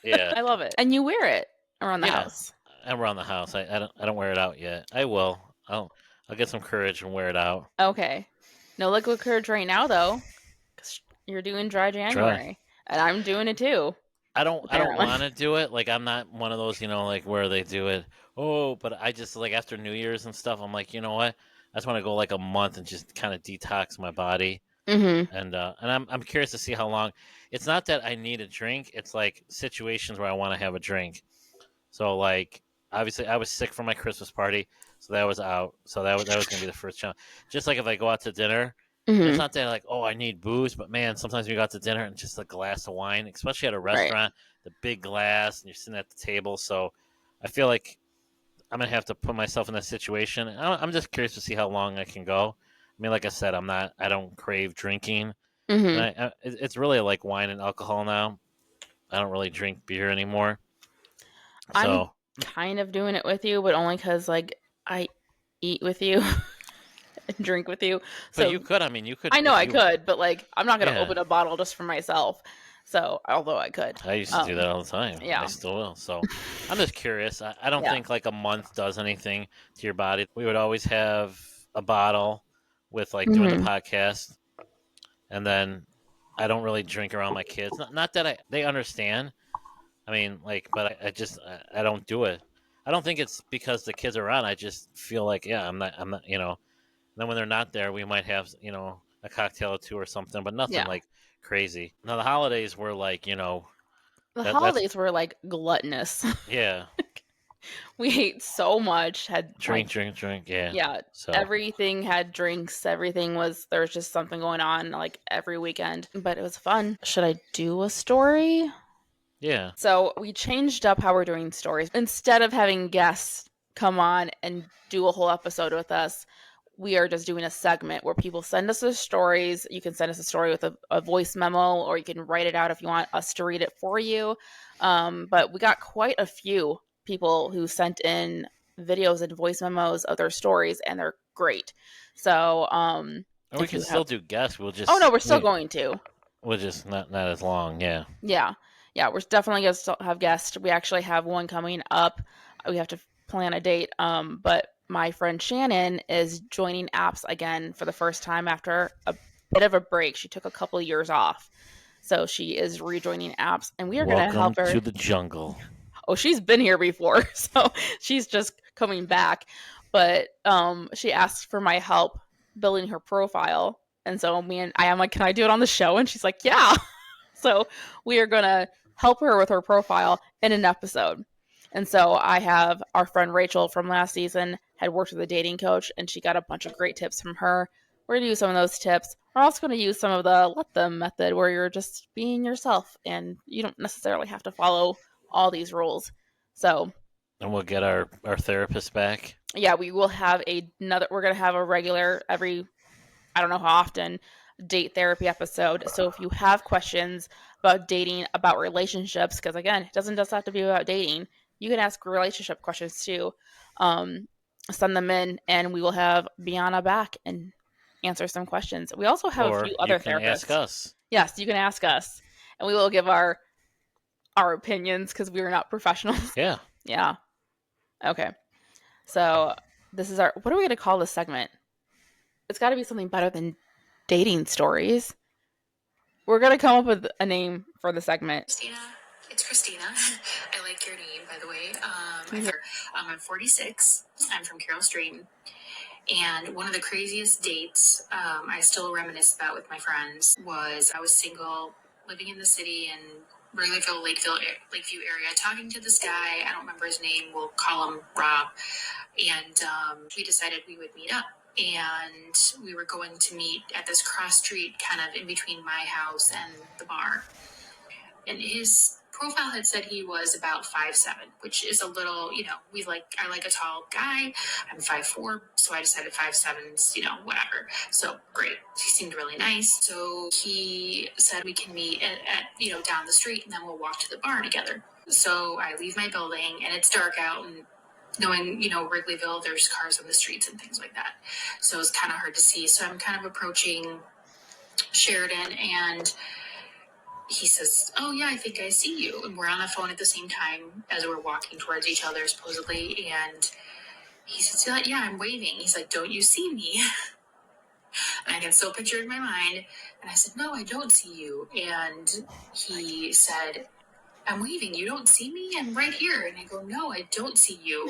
[SPEAKER 2] Yeah.
[SPEAKER 1] I love it. And you wear it around the house.
[SPEAKER 2] Around the house. I don't wear it out yet. I will. I'll get some courage and wear it out.
[SPEAKER 1] Okay. No liquid courage right now though, because you're doing dry January, and I'm doing it too.
[SPEAKER 2] I don't want to do it. Like, I'm not one of those, like where they do it. Oh, but I just like after New Year's and stuff. I'm like, you know what? I just want to go like a month and just kind of detox my body. And I'm curious to see how long. It's not that I need a drink. It's like situations where I want to have a drink. So like obviously I was sick from my Christmas party, so that was out. So that was gonna be the first challenge. Just like if I go out to dinner. It's not that like, oh, I need booze, but man, sometimes we go out to dinner and just a glass of wine, especially at a restaurant, the big glass, and you're sitting at the table. So I feel like I'm gonna have to put myself in that situation. I'm just curious to see how long I can go. I mean, like I said, I don't crave drinking. And it's really like wine and alcohol now. I don't really drink beer anymore. So
[SPEAKER 1] I'm kind of doing it with you, but only because like I eat with you. Drink with you. So
[SPEAKER 2] but you could. I mean, you could.
[SPEAKER 1] I know I could, but like I'm not gonna open a bottle just for myself. So although I could,
[SPEAKER 2] I used to do that all the time.
[SPEAKER 1] Yeah,
[SPEAKER 2] I still will. So I'm just curious. I don't think like a month does anything to your body. We would always have a bottle with like doing the podcast, and then I don't really drink around my kids. Not that they understand. I mean, but I don't do it. I don't think it's because the kids are around. I just feel like, yeah, I'm not, then when they're not there, we might have, a cocktail or two or something, but nothing
[SPEAKER 1] Yeah.
[SPEAKER 2] like crazy. Now the holidays were like,
[SPEAKER 1] The
[SPEAKER 2] that's
[SPEAKER 1] holidays were like gluttonous.
[SPEAKER 2] yeah,
[SPEAKER 1] We ate so much, had like
[SPEAKER 2] drink, yeah.
[SPEAKER 1] yeah,
[SPEAKER 2] So
[SPEAKER 1] everything had drinks, everything there was just something going on like every weekend, but it was fun. Should I do a story?
[SPEAKER 2] yeah,
[SPEAKER 1] So we changed up how we're doing stories. Instead of having guests come on and do a whole episode with us, we are just doing a segment where people send us their stories. You can send us a story with a voice memo, or you can write it out if you want us to read it for you. But we got quite a few people who sent in videos and voice memos of their stories, and they're great. So
[SPEAKER 2] or we
[SPEAKER 1] if
[SPEAKER 2] can
[SPEAKER 1] you
[SPEAKER 2] still
[SPEAKER 1] have,
[SPEAKER 2] do guests.
[SPEAKER 1] oh no, we're still going to.
[SPEAKER 2] We'll just not as long. Yeah.
[SPEAKER 1] Yeah. Yeah, we're definitely going to have guests. We actually have one coming up. We have to plan a date. But my friend Shannon is joining apps again for the first time after a bit of a break. She took a couple of years off. So she is rejoining apps, and we are going to
[SPEAKER 2] Welcome
[SPEAKER 1] help her.
[SPEAKER 2] to the jungle.
[SPEAKER 1] Oh, she's been here before, so she's just coming back. But she asked for my help building her profile. And so I'm like, can I do it on the show? And she's like, yeah. So we are going to help her with her profile in an episode. And so I have our friend Rachel from last season had worked with a dating coach, and she got a bunch of great tips from her. We're going to use some of those tips. We're also going to use some of the let them method, where you're just being yourself and you don't necessarily have to follow all these rules. So,
[SPEAKER 2] and we'll get our therapist back.
[SPEAKER 1] Yeah, we will have we're going to have a regular I don't know how often, date therapy episode. So if you have questions about dating, about relationships, because again, it doesn't just have to be about dating, you can ask relationship questions too. Send them in, and we will have Bianna back and answer some questions. We also have a few other therapists.
[SPEAKER 2] Ask us.
[SPEAKER 1] Yes, you can ask us, and we will give our opinions because we are not professionals.
[SPEAKER 2] Yeah.
[SPEAKER 1] Yeah. Okay. So this is what are we going to call this segment? It's got to be something better than dating stories. We're going to come up with a name for the segment.
[SPEAKER 3] Christina. It's Christina. I like your name, by the way. I'm 46. I'm from Carroll Stream. And one of the craziest dates I still reminisce about with my friends was I was single, living in the city in Wrigleyville, Lakeview area, talking to this guy. I don't remember his name. We'll call him Rob. And we decided we would meet up. And we were going to meet at this cross street kind of in between my house and the bar. And his profile had said he was about 5'7", which is a little, I like a tall guy. I'm 5'4", so I decided 5'7", whatever. So great. He seemed really nice. So he said we can meet at down the street, and then we'll walk to the bar together. So I leave my building, and it's dark out, and knowing, Wrigleyville, there's cars on the streets and things like that. So it's kind of hard to see. So I'm kind of approaching Sheridan, and he says, oh, yeah, I think I see you. And we're on the phone at the same time as we're walking towards each other, supposedly. And he says, yeah, I'm waving. He's like, don't you see me? And I can still picture it in my mind. And I said, no, I don't see you. And he said, I'm waving. You don't see me? I'm right here. And I go, no, I don't see you.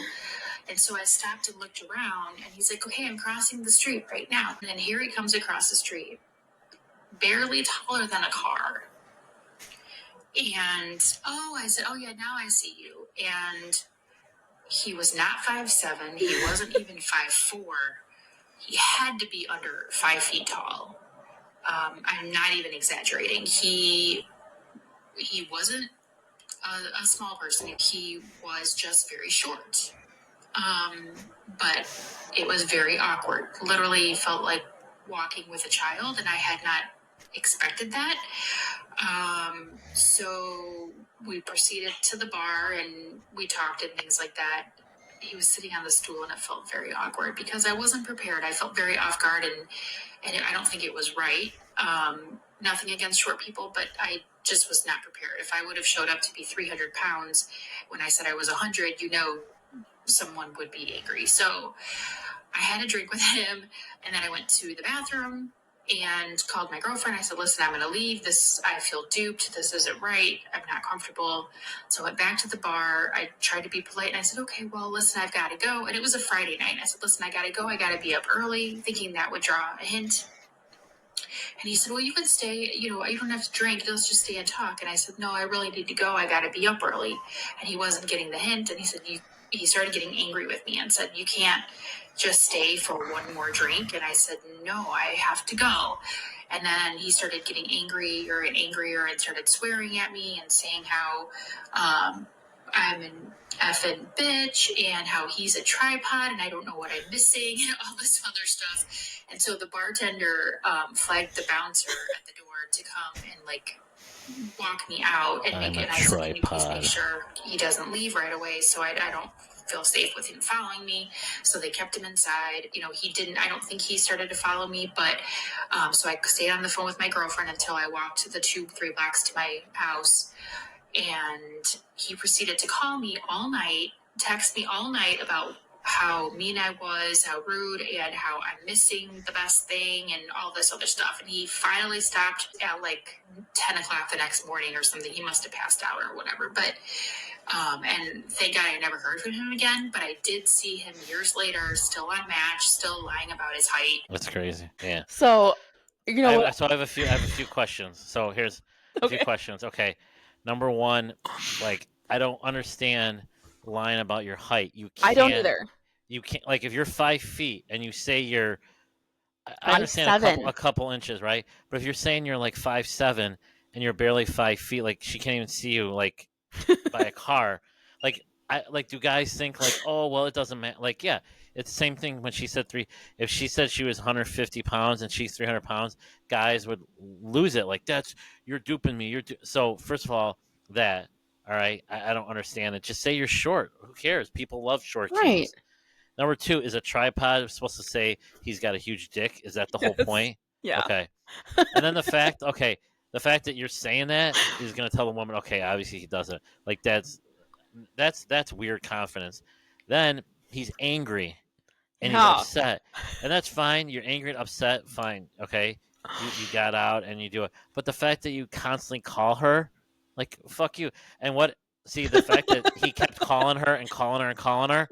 [SPEAKER 3] And so I stopped and looked around. And he's like, okay, I'm crossing the street right now. And then here he comes across the street, barely taller than a car. And, I said, oh, yeah, now I see you. And he was not 5'7". He wasn't even 5'4". He had to be under 5 feet tall. I'm not even exaggerating. He wasn't a small person. He was just very short. But it was very awkward. Literally felt like walking with a child, and I had not expected that. So we proceeded to the bar, and we talked and things like that. He was sitting on the stool, and it felt very awkward because I wasn't prepared. I felt very off guard, and I don't think it was right. Nothing against short people, but I just was not prepared. If I would have showed up to be 300 pounds when I said I was 100, someone would be angry. So I had a drink with him, and then I went to the bathroom, and called my girlfriend. I said, listen, I'm going to leave. I feel duped. This isn't right. I'm not comfortable. So I went back to the bar. I tried to be polite and I said, okay, well, listen, I've got to go. And it was a Friday night. I said, listen, I got to go. I got to be up early, thinking that would draw a hint. And he said, well, you can stay, you don't have to drink. Let's just stay and talk. And I said, no, I really need to go. I got to be up early. And he wasn't getting the hint. And he said, he started getting angry with me and said, you can't just stay for one more drink. And I said, no, I have to go. And then he started getting angrier and angrier and started swearing at me and saying how I'm an effing bitch and how he's a tripod and I don't know what I'm missing and all this other stuff. And so the bartender flagged the bouncer at the door to come and walk me out and I said, can you please make sure he doesn't leave right away so I don't feel safe with him following me. So they kept him inside. I don't think he started to follow me, but so I stayed on the phone with my girlfriend until I walked the 2-3 blocks to my house. And he proceeded to call me all night, text me all night about how mean I was, how rude, and how I'm missing the best thing and all this other stuff. And he finally stopped at 10 o'clock the next morning or something. He must have passed out or whatever. But, and thank God I never heard from him again. But I did see him years later, still on Match, still lying about his height.
[SPEAKER 2] That's crazy. Yeah.
[SPEAKER 1] So,
[SPEAKER 2] I have a few questions. So here's a few questions. Okay. Number one, I don't understand lying about your height. You can't.
[SPEAKER 1] I don't either.
[SPEAKER 2] You can't, if you're 5 feet and you say you're, I understand a couple inches, right? But if you're saying you're 5'7" and you're barely 5 feet, she can't even see you by a car. Do guys think oh well, it doesn't matter? Yeah, it's the same thing when she said 3. If she said she was 150 pounds and she's 300 pounds, guys would lose it. You're duping me. So first of all, all right, I don't understand it. Just say you're short. Who cares? People love short kings. Number 2, is a tripod supposed to say he's got a huge dick? Is that the whole point?
[SPEAKER 1] Yeah.
[SPEAKER 2] Okay. And then the fact that you're saying that is going to tell the woman, okay, obviously he doesn't. That's weird confidence. Then he's angry and he's upset, and that's fine. You're angry and upset, fine, okay. You got out and you do it. But the fact that you constantly call her, fuck you. And the fact that he kept calling her and calling her and calling her,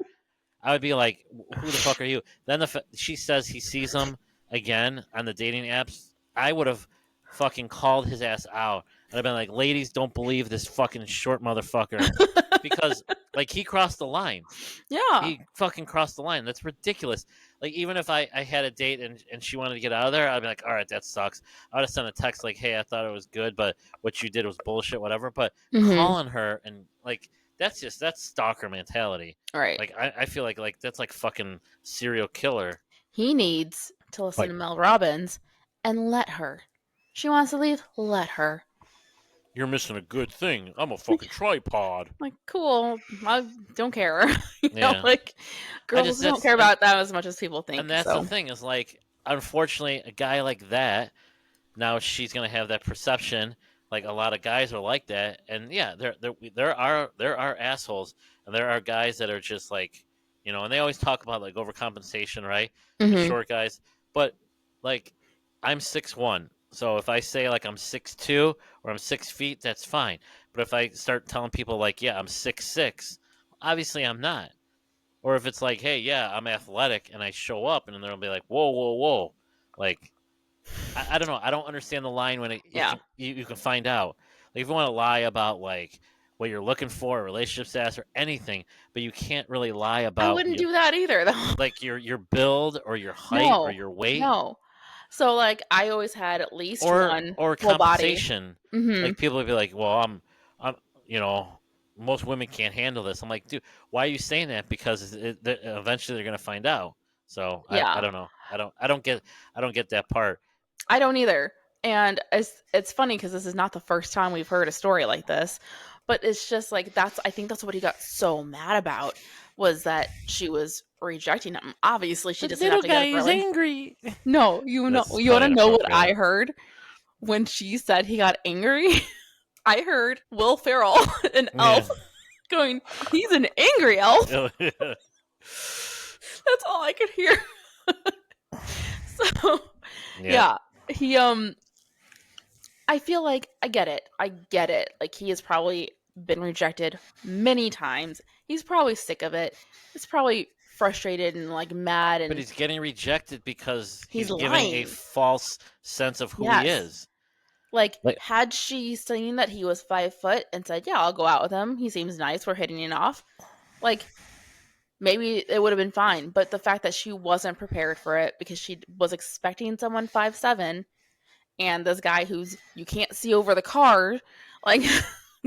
[SPEAKER 2] I would be like, who the fuck are you? Then she says he sees him again on the dating apps. I would have fucking called his ass out. I'd have been like, ladies, don't believe this fucking short motherfucker. Because, he crossed the line.
[SPEAKER 1] Yeah.
[SPEAKER 2] He fucking crossed the line. That's ridiculous. Even if I had a date and she wanted to get out of there, I'd be like, all right, that sucks. I would have sent a text hey, I thought it was good, but what you did was bullshit, whatever. But calling her and, that's stalker mentality.
[SPEAKER 1] Right.
[SPEAKER 2] I feel like that's fucking serial killer.
[SPEAKER 1] He needs to listen to Mel Robbins and let her. She wants to leave, let her.
[SPEAKER 2] You're missing a good thing. I'm a fucking tripod.
[SPEAKER 1] Cool. I don't care. Girls don't care about that as much as people think.
[SPEAKER 2] And that's the thing is unfortunately, a guy like that, now she's gonna have that perception. A lot of guys are like that, and yeah, there are assholes, and there are guys that are just and they always talk about overcompensation, right?
[SPEAKER 1] Mm-hmm.
[SPEAKER 2] Short guys, but I'm 6'1", so if I say I'm 6'2" or I'm 6 feet, that's fine. But if I start telling people yeah, I'm 6'6", obviously I'm not. Or if it's hey, yeah, I'm athletic, and I show up, and then they'll be whoa, whoa, whoa, I don't know. I don't understand the line when you can find out. If you want to lie about what you're looking for, a relationship status, or anything, but you can't really lie about.
[SPEAKER 1] I wouldn't do that either, though.
[SPEAKER 2] Your build or your height or your weight.
[SPEAKER 1] No. So I always had at least one
[SPEAKER 2] or
[SPEAKER 1] full
[SPEAKER 2] compensation.
[SPEAKER 1] Body. Mm-hmm.
[SPEAKER 2] People would be well, I'm most women can't handle this. I'm dude, why are you saying that? Because eventually they're gonna find out. So yeah. I don't know. I don't get that part.
[SPEAKER 1] I don't either. And it's funny because this is not the first time we've heard a story like this, but it's just I think that's what he got so mad about, was that she was rejecting him. Obviously, she doesn't have to get
[SPEAKER 2] guy is angry.
[SPEAKER 1] No, you want to know what I heard when she said he got angry? I heard Will Ferrell, an elf, going, "He's an angry elf." That's all I could hear. So, yeah. He I feel like I get it. Like, he has probably been rejected many times. He's probably sick of it. He's probably frustrated and like mad,
[SPEAKER 2] But
[SPEAKER 1] and
[SPEAKER 2] he's getting rejected because
[SPEAKER 1] he's
[SPEAKER 2] he's giving a
[SPEAKER 1] lying.
[SPEAKER 2] false sense of who he
[SPEAKER 1] Yes.
[SPEAKER 2] is.
[SPEAKER 1] Like, had she seen that he was 5 foot and said, "Yeah, I'll go out with him. He seems nice. We're hitting it off." Like, maybe it would have been fine. But the fact that she wasn't prepared for it because she was expecting someone 5'7", and this guy who's you can't see over the car, like,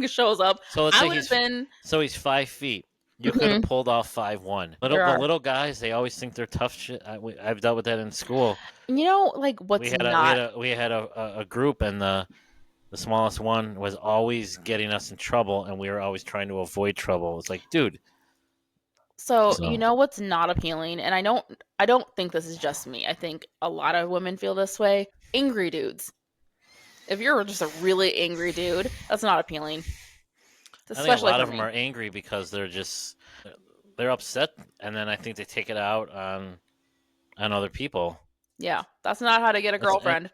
[SPEAKER 1] shows up.
[SPEAKER 2] So let's
[SPEAKER 1] I
[SPEAKER 2] say
[SPEAKER 1] would have been.
[SPEAKER 2] he's 5 feet. You could have
[SPEAKER 1] Mhm,
[SPEAKER 2] pulled off 5'1".
[SPEAKER 1] there
[SPEAKER 2] The
[SPEAKER 1] are.
[SPEAKER 2] little guys, they always think they're tough shit. I've dealt with that in school.
[SPEAKER 1] Like, what's not.
[SPEAKER 2] We had a group, and the smallest one was always getting us in trouble, and we were always trying to avoid trouble. It's like, dude.
[SPEAKER 1] So,
[SPEAKER 2] So
[SPEAKER 1] what's not appealing, and I don't think this is just me. I think a lot of women feel this way. Angry dudes. If you're just a really angry dude, that's not appealing.
[SPEAKER 2] I think a
[SPEAKER 1] Especially
[SPEAKER 2] lot
[SPEAKER 1] for
[SPEAKER 2] of them
[SPEAKER 1] me.
[SPEAKER 2] are angry because they're upset, and then I think they take it out on other people.
[SPEAKER 1] Yeah, that's not how to get a
[SPEAKER 2] That's
[SPEAKER 1] girlfriend.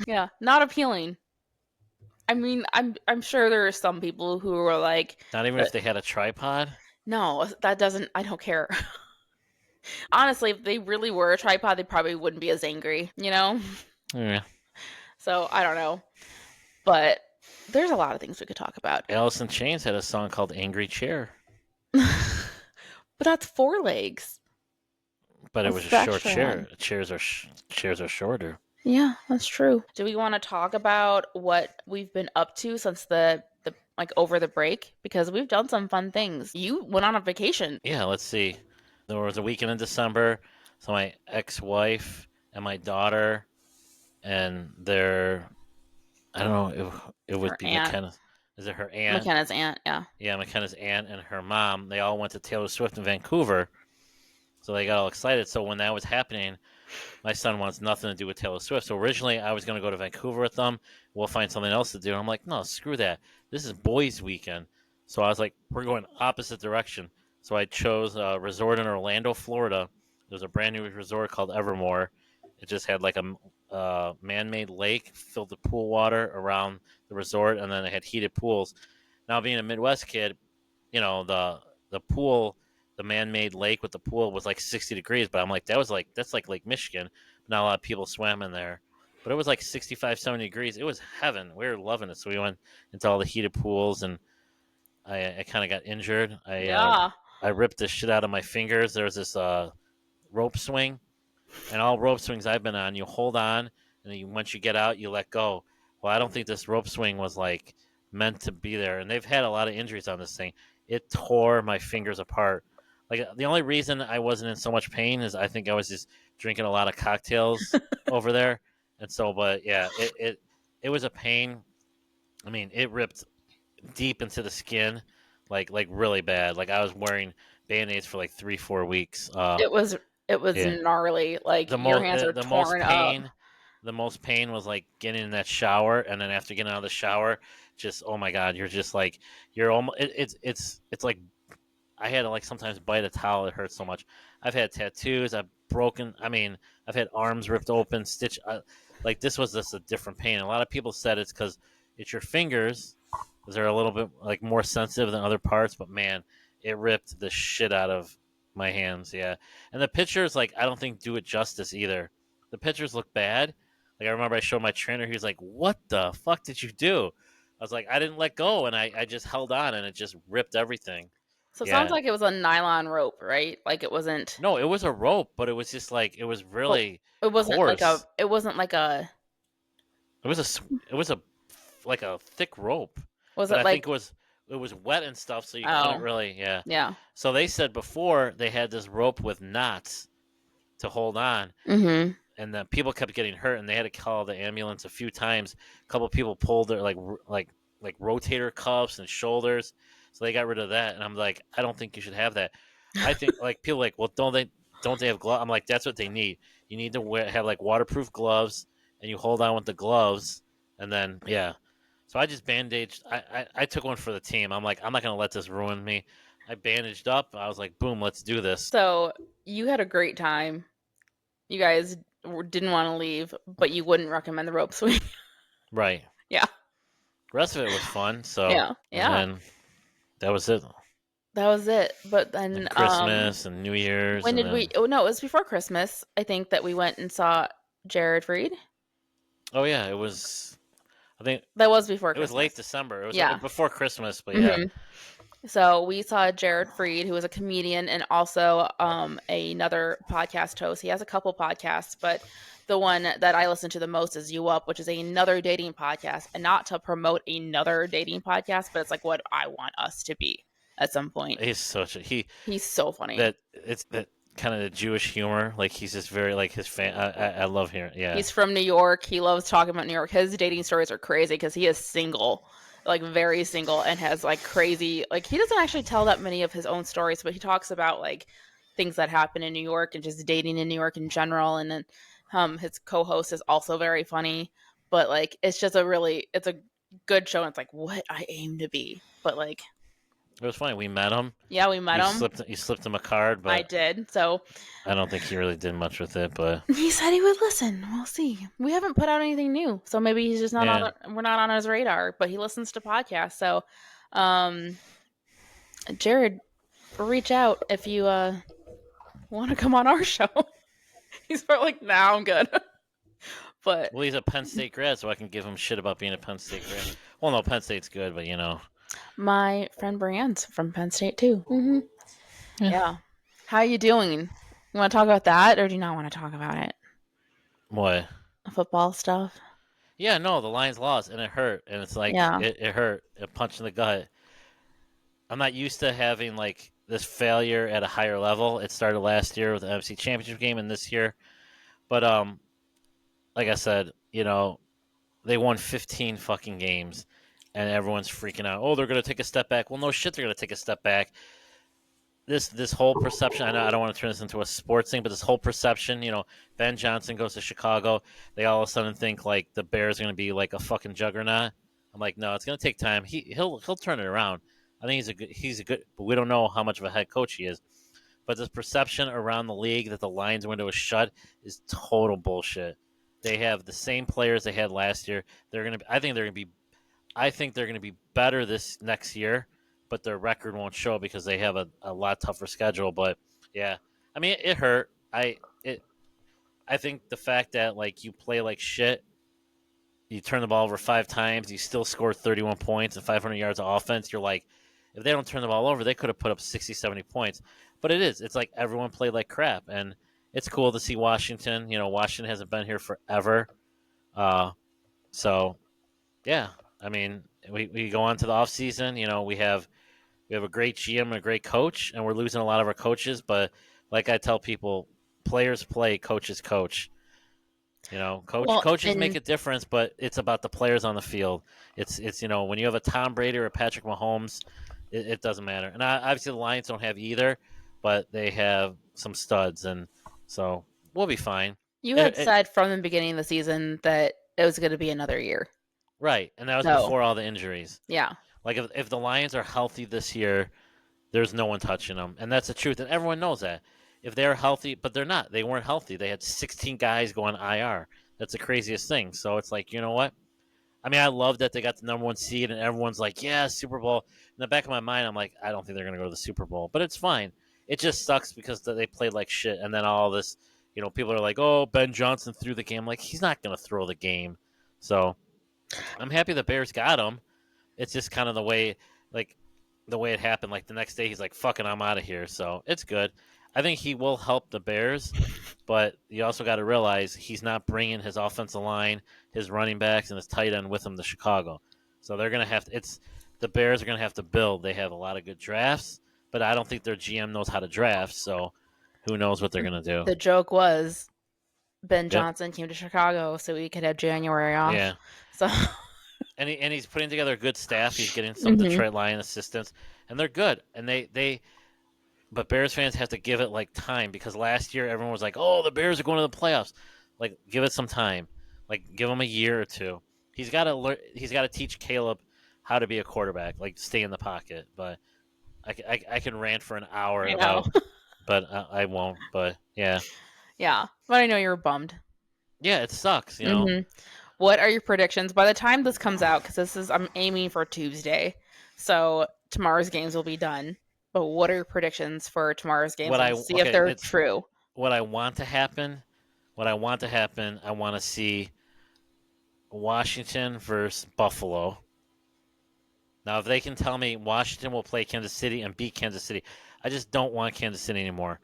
[SPEAKER 1] Yeah, not appealing. I mean, I'm sure there are some people who are like,
[SPEAKER 2] not even if they had a tripod.
[SPEAKER 1] no, that doesn't. I don't care. Honestly, if they really were a tripod, they probably wouldn't be as angry.
[SPEAKER 2] Yeah.
[SPEAKER 1] So I don't know, but there's a lot of things we could talk about.
[SPEAKER 2] Alice in Chains had a song called "Angry Chair,"
[SPEAKER 1] But that's 4 legs.
[SPEAKER 2] but it
[SPEAKER 1] That's
[SPEAKER 2] was a
[SPEAKER 1] the
[SPEAKER 2] short
[SPEAKER 1] extra
[SPEAKER 2] chair.
[SPEAKER 1] one.
[SPEAKER 2] Chairs are shorter.
[SPEAKER 1] Yeah, that's true. Do we want to talk about what we've been up to since the like over the break? Because we've done some fun things. You went on a vacation.
[SPEAKER 2] Yeah, let's see. There was a weekend in December, so my ex-wife and my daughter and their, I don't know, it would
[SPEAKER 1] Her
[SPEAKER 2] be
[SPEAKER 1] aunt.
[SPEAKER 2] McKenna. Is it her aunt?
[SPEAKER 1] McKenna's aunt, yeah.
[SPEAKER 2] Yeah, McKenna's aunt and her mom. They all went to Taylor Swift in Vancouver, so they got all excited. So when that was happening, my son wants nothing to do with Taylor Swift. So originally I was going to go to Vancouver with them. We'll find something else to do. And I'm like, no, screw that. This is boys' weekend. So I was like, we're going opposite direction. So I chose a resort in Orlando, Florida. There's a brand new resort called Evermore. It just had like a man-made lake filled with pool water around the resort, and then it had heated pools. Now, being a Midwest kid, the pool, the man-made lake with the pool was like 60 degrees, but I'm like, that's like Lake Michigan. Not a lot of people swam in there, but it was like 65, 70 degrees. It was heaven. We were loving it. So we went into all the heated pools, and I kind of got injured.
[SPEAKER 1] Yeah.
[SPEAKER 2] I ripped the shit out of my fingers. There was this rope swing, and all rope swings I've been on, you hold on, and then once you get out, you let go. Well, I don't think this rope swing was like meant to be there, and they've had a lot of injuries on this thing. It tore my fingers apart. Like, the only reason I wasn't in so much pain is I think I was just drinking a lot of cocktails over there, and so. But yeah, it was a pain. I mean, it ripped deep into the skin, like really bad. Like, I was wearing band-aids for like 3-4 weeks.
[SPEAKER 1] It was
[SPEAKER 2] Yeah.
[SPEAKER 1] gnarly. Like, your hands are
[SPEAKER 2] The most
[SPEAKER 1] torn up.
[SPEAKER 2] pain was like getting in that shower, and then after getting out of the shower, just, oh my god, you're just like, you're almost, it's like I had to like sometimes bite a towel. It hurts so much. I've had tattoos. I've had arms ripped open, stitch. Like, this was just a different pain. A lot of people said it's because it's your fingers, because they're a little bit like more sensitive than other parts. But man, it ripped the shit out of my hands. Yeah, and the pictures, like, I don't think do it justice either. The pictures look bad. Like, I remember I showed my trainer. He was like, "What the fuck did you do?" I was like, "I didn't let go, and I just held on, and it just ripped everything."
[SPEAKER 1] So it sounds
[SPEAKER 2] Yeah.
[SPEAKER 1] like it was a nylon rope, right? Like, it wasn't.
[SPEAKER 2] No, it was a rope, but it was just like, it was
[SPEAKER 1] But
[SPEAKER 2] really
[SPEAKER 1] it wasn't like a.
[SPEAKER 2] coarse.
[SPEAKER 1] It wasn't like a.
[SPEAKER 2] It was a like a thick rope,
[SPEAKER 1] Was
[SPEAKER 2] but
[SPEAKER 1] it
[SPEAKER 2] I think
[SPEAKER 1] like?
[SPEAKER 2] it was wet and stuff, so you couldn't
[SPEAKER 1] Oh,
[SPEAKER 2] really, yeah.
[SPEAKER 1] yeah.
[SPEAKER 2] So they said before they had this rope with knots to hold on,
[SPEAKER 1] Mm-hmm.
[SPEAKER 2] and the people kept getting hurt, and they had to call the ambulance a few times. A couple of people pulled their like rotator cuffs and shoulders, so they got rid of that. And I'm like, I don't think you should have that. I think, like, people like, well, don't they have gloves? I'm like, that's what they need. You need to have like waterproof gloves, and you hold on with the gloves, and then yeah. So I just bandaged. I took one for the team. I'm like, I'm not gonna let this ruin me. I bandaged up. I was like, boom, let's do this.
[SPEAKER 1] So you had a great time. You guys didn't want to leave, but you wouldn't recommend the rope swing.
[SPEAKER 2] Right.
[SPEAKER 1] Yeah.
[SPEAKER 2] The rest of it was fun. So
[SPEAKER 1] yeah.
[SPEAKER 2] And then that was it.
[SPEAKER 1] That was it. But then
[SPEAKER 2] and Christmas and New Year's.
[SPEAKER 1] When
[SPEAKER 2] and
[SPEAKER 1] did
[SPEAKER 2] then...
[SPEAKER 1] we? Oh no, it was before Christmas. I think that we went and saw Jared Freed.
[SPEAKER 2] Oh yeah, it was. I think
[SPEAKER 1] that was before.
[SPEAKER 2] It was late December. It was before Christmas, but
[SPEAKER 1] yeah. So we saw Jared Freed, who is a comedian and also another podcast host. He has a couple podcasts, but the one that I listen to the most is You Up, which is another dating podcast, and not to promote another dating podcast, but it's like what I want us to be at some point.
[SPEAKER 2] He's
[SPEAKER 1] so funny.
[SPEAKER 2] That kind of the Jewish humor. Like he's just very like his fan. I love hearing. Yeah,
[SPEAKER 1] he's from New York. He loves talking about New York. His dating stories are crazy because he is single. Like very single and has like crazy, like he doesn't actually tell that many of his own stories, but he talks about like things that happen in New York and just dating in New York in general. And then his co-host is also very funny, but like it's just it's a good show. And it's like what I aim to be, but like
[SPEAKER 2] it was funny. We met him.
[SPEAKER 1] Yeah, we met him.
[SPEAKER 2] You slipped him a card, but
[SPEAKER 1] I did. So
[SPEAKER 2] I don't think he really did much with it. But
[SPEAKER 1] he said he would listen. We'll see. We haven't put out anything new, so maybe he's just not on. We're not on his radar. But he listens to podcasts. So, Jared, reach out if you want to come on our show. He's probably like, "Nah, I'm good." But
[SPEAKER 2] he's a Penn State grad, so I can give him shit about being a Penn State grad. Well, no, Penn State's good, but you know.
[SPEAKER 1] My friend Brianne's from Penn State too. Yeah. How you doing? You want to talk about that, or do you not want to talk about it?
[SPEAKER 2] What?
[SPEAKER 1] Football stuff.
[SPEAKER 2] Yeah, no, the Lions lost, and it hurt, and it's like it hurt, a punch in the gut. I'm not used to having like this failure at a higher level. It started last year with the NFC Championship game, and this year, but like I said, you know, they won 15 fucking games. And everyone's freaking out. Oh, they're going to take a step back. Well, no shit, they're going to take a step back. This whole perception, I know I don't want to turn this into a sports thing, but this whole perception, you know, Ben Johnson goes to Chicago. They all of a sudden think like the Bears are going to be like a fucking juggernaut. I'm like, no, it's going to take time. He'll turn it around. I think he's a good, but we don't know how much of a head coach he is. But this perception around the league that the Lions window is shut is total bullshit. They have the same players they had last year. I think they're going to be better this next year, but their record won't show because they have a lot tougher schedule. But yeah, I mean, it hurt. I think the fact that like you play like shit, you turn the ball over 5 times, you still score 31 points and 500 yards of offense. You're like, if they don't turn the ball over, they could have put up 60, 70 points. But it's like everyone played like crap, and it's cool to see Washington. You know, Washington hasn't been here forever, so yeah. I mean, we go on to the off season. You know, we have a great GM and a great coach, and we're losing a lot of our coaches. But like I tell people, players play, coaches coach. You know, coaches make a difference, but it's about the players on the field. It's you know, when you have a Tom Brady or a Patrick Mahomes, it doesn't matter. And obviously the Lions don't have either, but they have some studs, and so we'll be fine.
[SPEAKER 1] You had said from the beginning of the season that it was going to be another year.
[SPEAKER 2] Right, and that was before all the injuries.
[SPEAKER 1] Yeah.
[SPEAKER 2] Like, if the Lions are healthy this year, there's no one touching them. And that's the truth, and everyone knows that. If they're healthy, but they're not. They weren't healthy. They had 16 guys going IR. That's the craziest thing. So it's like, you know what? I mean, I love that they got the number 1 seed, and everyone's like, yeah, Super Bowl. In the back of my mind, I'm like, I don't think they're going to go to the Super Bowl. But it's fine. It just sucks because they played like shit, and then all this, you know, people are like, oh, Ben Johnson threw the game. Like, he's not going to throw the game. So I'm happy the Bears got him. It's just kind of the way it happened. Like the next day, he's like, "Fucking, I'm out of here." So it's good. I think he will help the Bears, but you also got to realize he's not bringing his offensive line, his running backs, and his tight end with him to Chicago. So they're gonna have to. The Bears are gonna have to build. They have a lot of good drafts, but I don't think their GM knows how to draft. So who knows what they're gonna do?
[SPEAKER 1] The joke was Ben Johnson came to Chicago so he could have January off.
[SPEAKER 2] Yeah.
[SPEAKER 1] So.
[SPEAKER 2] And he's putting together a good staff. He's getting some Detroit Lion assistants, and they're good. And but Bears fans have to give it like time, because last year everyone was like, "Oh, the Bears are going to the playoffs." Like, give it some time. Like, give him a year or two. He's got to teach Caleb how to be a quarterback. Like, stay in the pocket. But I can rant for an hour about, but I won't. But yeah.
[SPEAKER 1] Yeah, but I know you're bummed.
[SPEAKER 2] Yeah, it sucks,
[SPEAKER 1] What are your predictions by the time this comes out? Because I'm aiming for Tuesday, so tomorrow's games will be done. But what are your predictions for tomorrow's games?
[SPEAKER 2] What I
[SPEAKER 1] Let's see if they're
[SPEAKER 2] it's
[SPEAKER 1] true.
[SPEAKER 2] what I want to happen. What I want to happen. I want to see Washington versus Buffalo. Now, if they can tell me Washington will play Kansas City and beat Kansas City, I just don't want Kansas City anymore.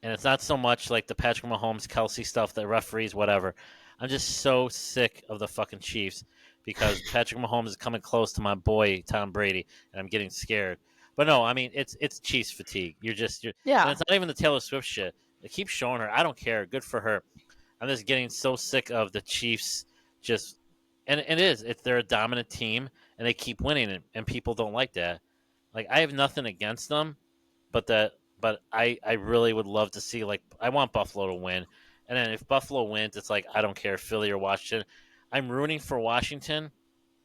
[SPEAKER 2] And it's not so much like the Patrick Mahomes, Kelsey stuff, the referees, whatever. I'm just so sick of the fucking Chiefs because Patrick Mahomes is coming close to my boy Tom Brady, and I'm getting scared. But no, I mean it's Chiefs fatigue. And it's not even the Taylor Swift shit. They keep showing her. I don't care. Good for her. I'm just getting so sick of the Chiefs just and it is. They're a dominant team and they keep winning and people don't like that. Like I have nothing against them, but I really would love to see like I want Buffalo to win. And then if Buffalo wins, it's like I don't care Philly or Washington. I'm rooting for Washington,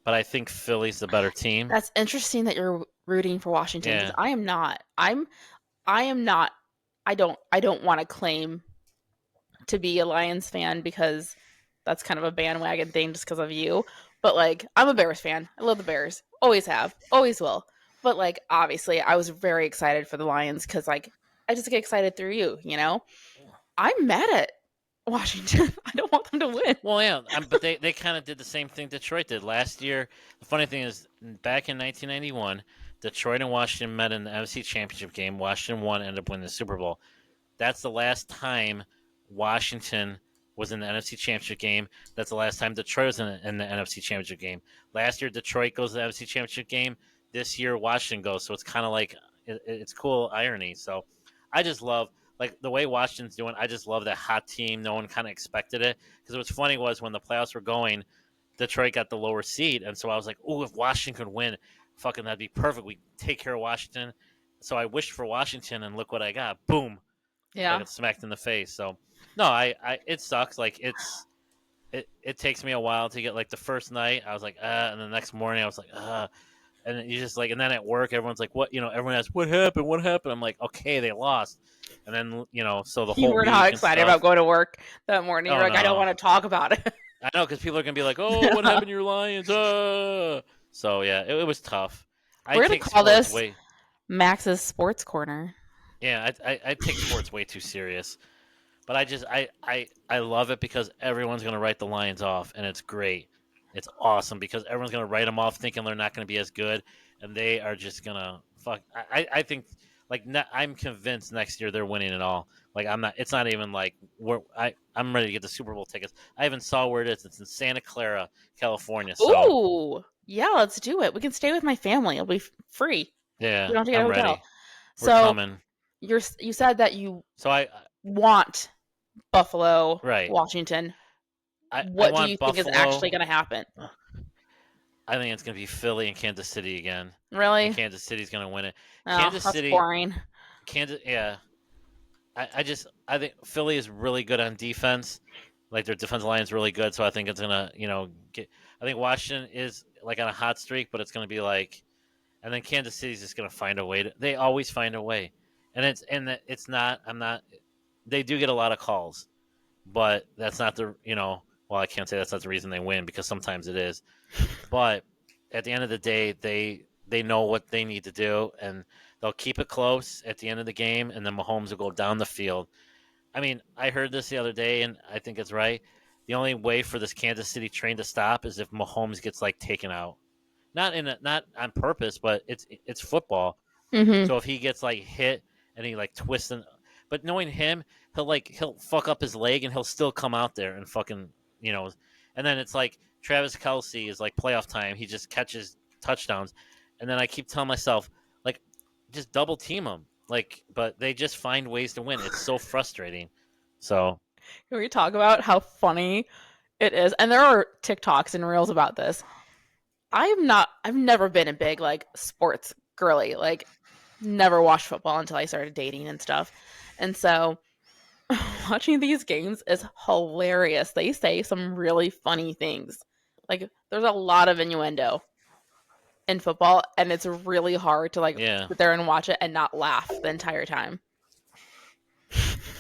[SPEAKER 2] but I think Philly's the better team.
[SPEAKER 1] That's interesting that you're rooting for Washington because I am not. I am not. I don't want to claim to be a Lions fan because that's kind of a bandwagon thing just because of you. But like, I'm a Bears fan. I love the Bears. Always have. Always will. But like, obviously, I was very excited for the Lions because like, I just get excited through you. You know, I'm mad at Washington. I don't want them to win.
[SPEAKER 2] Well, yeah, but they kind of did the same thing Detroit did last year. The funny thing is, back in 1991, Detroit and Washington met in the NFC Championship game. Washington won, ended up winning the Super Bowl. That's the last time Washington was in the NFC Championship game. That's the last time Detroit was in the NFC Championship game. Last year, Detroit goes to the NFC Championship game. This year, Washington goes. So it's kind of like it's cool irony. So I just love like the way Washington's doing. I just love that hot team. No one kind of expected it because what's funny was when the playoffs were going, Detroit got the lower seed, and so I was like, "Oh, if Washington could win, fucking that'd be perfect. We take care of Washington." So I wished for Washington, and look what I got. Boom.
[SPEAKER 1] Yeah.
[SPEAKER 2] I got smacked in the face. So no, I it sucks. Like it takes me a while to get like the first night. I was like, and the next morning I was like, and you just like, and then at work everyone's like, what? Everyone asks, what happened? What happened? I'm like, okay, they lost. And then so the whole
[SPEAKER 1] you were not excited about going to work that morning. You're like,
[SPEAKER 2] no.
[SPEAKER 1] I don't want to talk about it.
[SPEAKER 2] I know because people are gonna be like, oh, what happened to your Lions? So yeah, it was tough.
[SPEAKER 1] We're gonna call this Max's Sports Corner.
[SPEAKER 2] Yeah, I take sports way too serious. But I love it because everyone's going to write the Lions off, and it's great. It's awesome because everyone's going to write them off thinking they're not going to be as good, and they are just going to fuck. I think, like, I'm convinced next year they're winning it all. Like, I'm not. It's not even like I'm ready to get the Super Bowl tickets. I even saw where it is. It's in Santa Clara, California. So.
[SPEAKER 1] Ooh, yeah, let's do it. We can stay with my family. It'll be free.
[SPEAKER 2] Yeah,
[SPEAKER 1] we don't have to get a hotel.
[SPEAKER 2] Ready. We're coming.
[SPEAKER 1] You said that you
[SPEAKER 2] I
[SPEAKER 1] want Buffalo,
[SPEAKER 2] right?
[SPEAKER 1] Washington.
[SPEAKER 2] What
[SPEAKER 1] do you think is actually going to happen?
[SPEAKER 2] I think it's going to be Philly and Kansas City again.
[SPEAKER 1] Really?
[SPEAKER 2] And Kansas City's going to win it.
[SPEAKER 1] Oh,
[SPEAKER 2] Kansas City,
[SPEAKER 1] boring.
[SPEAKER 2] Yeah. I think Philly is really good on defense. Like their defensive line is really good, so I think it's going to get. I think Washington is like on a hot streak, but it's going to be like, and then Kansas City's just going to find a way. They always find a way, and it's not. I'm not. They do get a lot of calls, but that's not the Well, I can't say that's not the reason they win because sometimes it is. But at the end of the day, they know what they need to do, and they'll keep it close at the end of the game, and then Mahomes will go down the field. I mean, I heard this the other day, and I think it's right. The only way for this Kansas City train to stop is if Mahomes gets like taken out, not on purpose, but it's football.
[SPEAKER 1] Mm-hmm.
[SPEAKER 2] So if he gets like hit and he like twists, but knowing him, he'll fuck up his leg and he'll still come out there and fucking and then it's like Travis Kelce is like playoff time. He just catches touchdowns, and then I keep telling myself like just double team him. Like, but they just find ways to win. It's so frustrating. So,
[SPEAKER 1] can we talk about how funny it is? And there are TikToks and reels about this. I've never been a big like sports girly. Like, never watched football until I started dating and stuff. And so, watching these games is hilarious. They say some really funny things. Like, there's a lot of innuendo in football, and it's really hard to sit there and watch it and not laugh the entire time.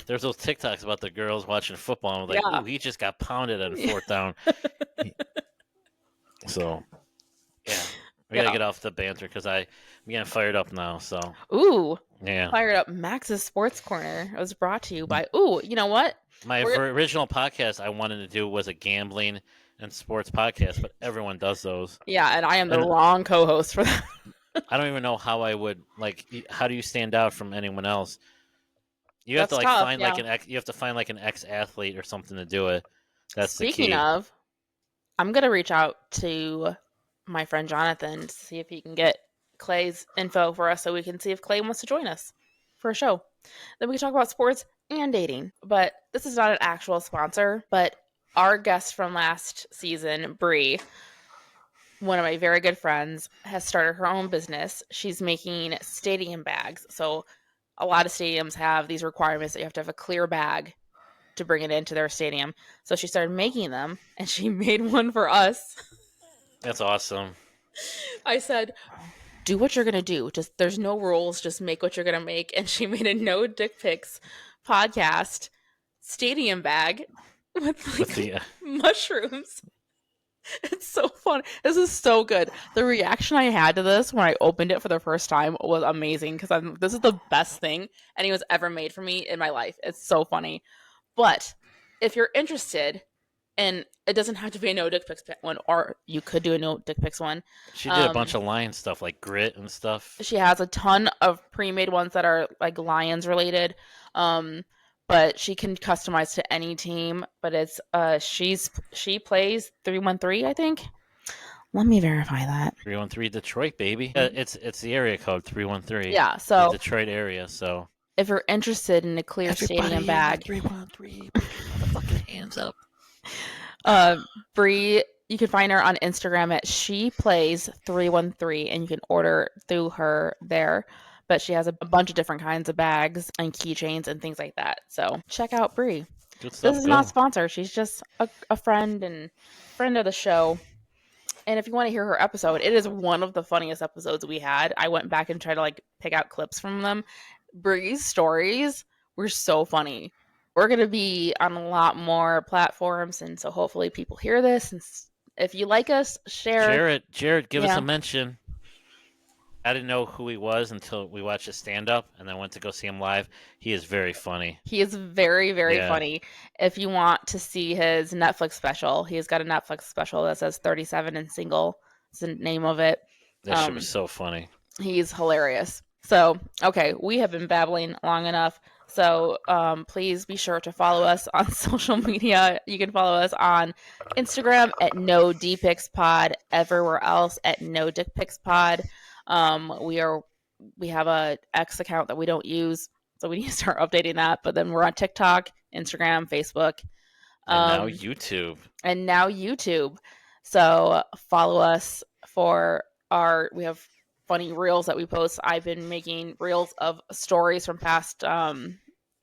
[SPEAKER 2] there's those TikToks about the girls watching football. And I'm like, ooh, he just got pounded on 4th down. So, yeah. We got to get off the banter because I'm getting fired up now. So,
[SPEAKER 1] fired up. Max's Sports Corner was brought to you by, you know what?
[SPEAKER 2] My original podcast I wanted to do was a gambling and sports podcast, but everyone does those.
[SPEAKER 1] Yeah, and I am the wrong co-host for that.
[SPEAKER 2] I don't even know how I would, like, how do you stand out from anyone else? You have to find like an ex-athlete or something to do it. That's
[SPEAKER 1] Speaking of, I'm gonna reach out to my friend Jonathan to see if he can get Clay's info for us so we can see if Clay wants to join us for a show. Then we can talk about sports and dating. But this is not an actual sponsor, but our guest from last season, Bree, one of my very good friends, has started her own business. She's making stadium bags. So a lot of stadiums have these requirements that you have to have a clear bag to bring it into their stadium. So she started making them, and she made one for us.
[SPEAKER 2] That's awesome.
[SPEAKER 1] I said, do what you're going to do. Just there's no rules. Just make what you're going to make. And she made a No Dick Pics podcast stadium bag with the mushrooms. It's so fun. This is so good. The reaction I had to this when I opened it for the first time was amazing because this is the best thing anyone's ever made for me in my life. It's so funny. But if you're interested, and it doesn't have to be a No Dick Pics one, or you could do a No Dick Pics one.
[SPEAKER 2] She did a bunch of lion stuff like grit and stuff.
[SPEAKER 1] She has a ton of pre-made ones that are like Lions related. But she can customize to any team. But it's she plays 313, I think. Let me verify that.
[SPEAKER 2] 313 Detroit, baby. It's the area code 313.
[SPEAKER 1] Yeah, so
[SPEAKER 2] the Detroit area. So
[SPEAKER 1] if you're interested in a clear stadium bag,
[SPEAKER 2] 313, put your motherfucking hands up.
[SPEAKER 1] Bree, you can find her on Instagram at sheplays313, and you can order through her there. But she has a bunch of different kinds of bags and keychains and things like that. So check out Bree. This is not sponsored. She's just a friend and friend of the show. And if you want to hear her episode, it is one of the funniest episodes we had. I went back and tried to pick out clips from them. Bree's stories were so funny. We're going to be on a lot more platforms, and so hopefully people hear this. And if you like us, share.
[SPEAKER 2] Jared, give us a mention. I didn't know who he was until we watched his stand-up, and then went to go see him live. He is very funny.
[SPEAKER 1] He is very, very funny. If you want to see his Netflix special, he's got a Netflix special that says 37 and Single. It's the name of it.
[SPEAKER 2] That shit was so funny.
[SPEAKER 1] He's hilarious. So, okay, we have been babbling long enough. So please be sure to follow us on social media. You can follow us on Instagram at nodpicspod, everywhere else at nodpicspod. We have a X account that we don't use, so we need to start updating that. But then we're on TikTok, Instagram, Facebook,
[SPEAKER 2] and now YouTube. So follow us for we have funny reels that we post. I've been making reels of stories from past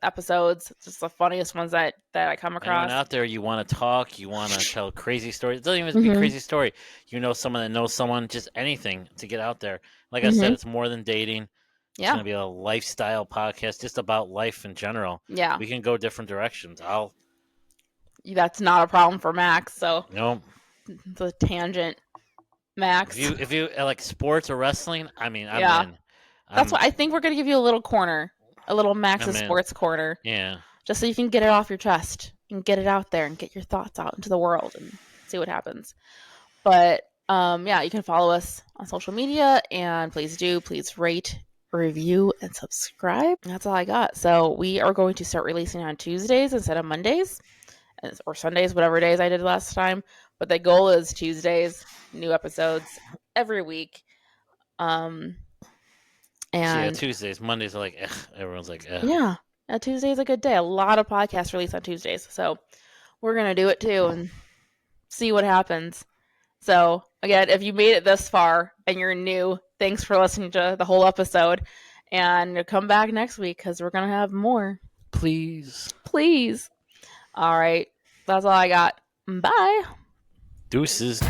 [SPEAKER 2] episodes, just the funniest ones that I come across. Anyone out there, you want to talk, you want to tell crazy stories. It doesn't even be a crazy story. You know someone that knows someone, just anything to get out there. Like I said, it's more than dating. It's going to be a lifestyle podcast, just about life in general.
[SPEAKER 1] Yeah.
[SPEAKER 2] We can go different directions.
[SPEAKER 1] That's not a problem for Max, so.
[SPEAKER 2] No.
[SPEAKER 1] The tangent. Max.
[SPEAKER 2] If you like sports or wrestling, I mean, I'm in.
[SPEAKER 1] That's what I think we're gonna give you a little corner, a little Max's Sports Corner.
[SPEAKER 2] Yeah.
[SPEAKER 1] Just so you can get it off your chest and get it out there and get your thoughts out into the world and see what happens. But you can follow us on social media, and please rate, review, and subscribe. That's all I got. So we are going to start releasing on Tuesdays instead of Mondays or Sundays, whatever days I did last time. But the goal is Tuesdays, new episodes every week. And
[SPEAKER 2] Tuesdays, Mondays are like, everyone's like,
[SPEAKER 1] Yeah, Tuesday's a good day. A lot of podcasts release on Tuesdays. So we're going to do it too and see what happens. So again, if you made it this far and you're new, thanks for listening to the whole episode. And come back next week because we're going to have more.
[SPEAKER 2] Please.
[SPEAKER 1] All right. That's all I got. Bye.
[SPEAKER 2] Deuces.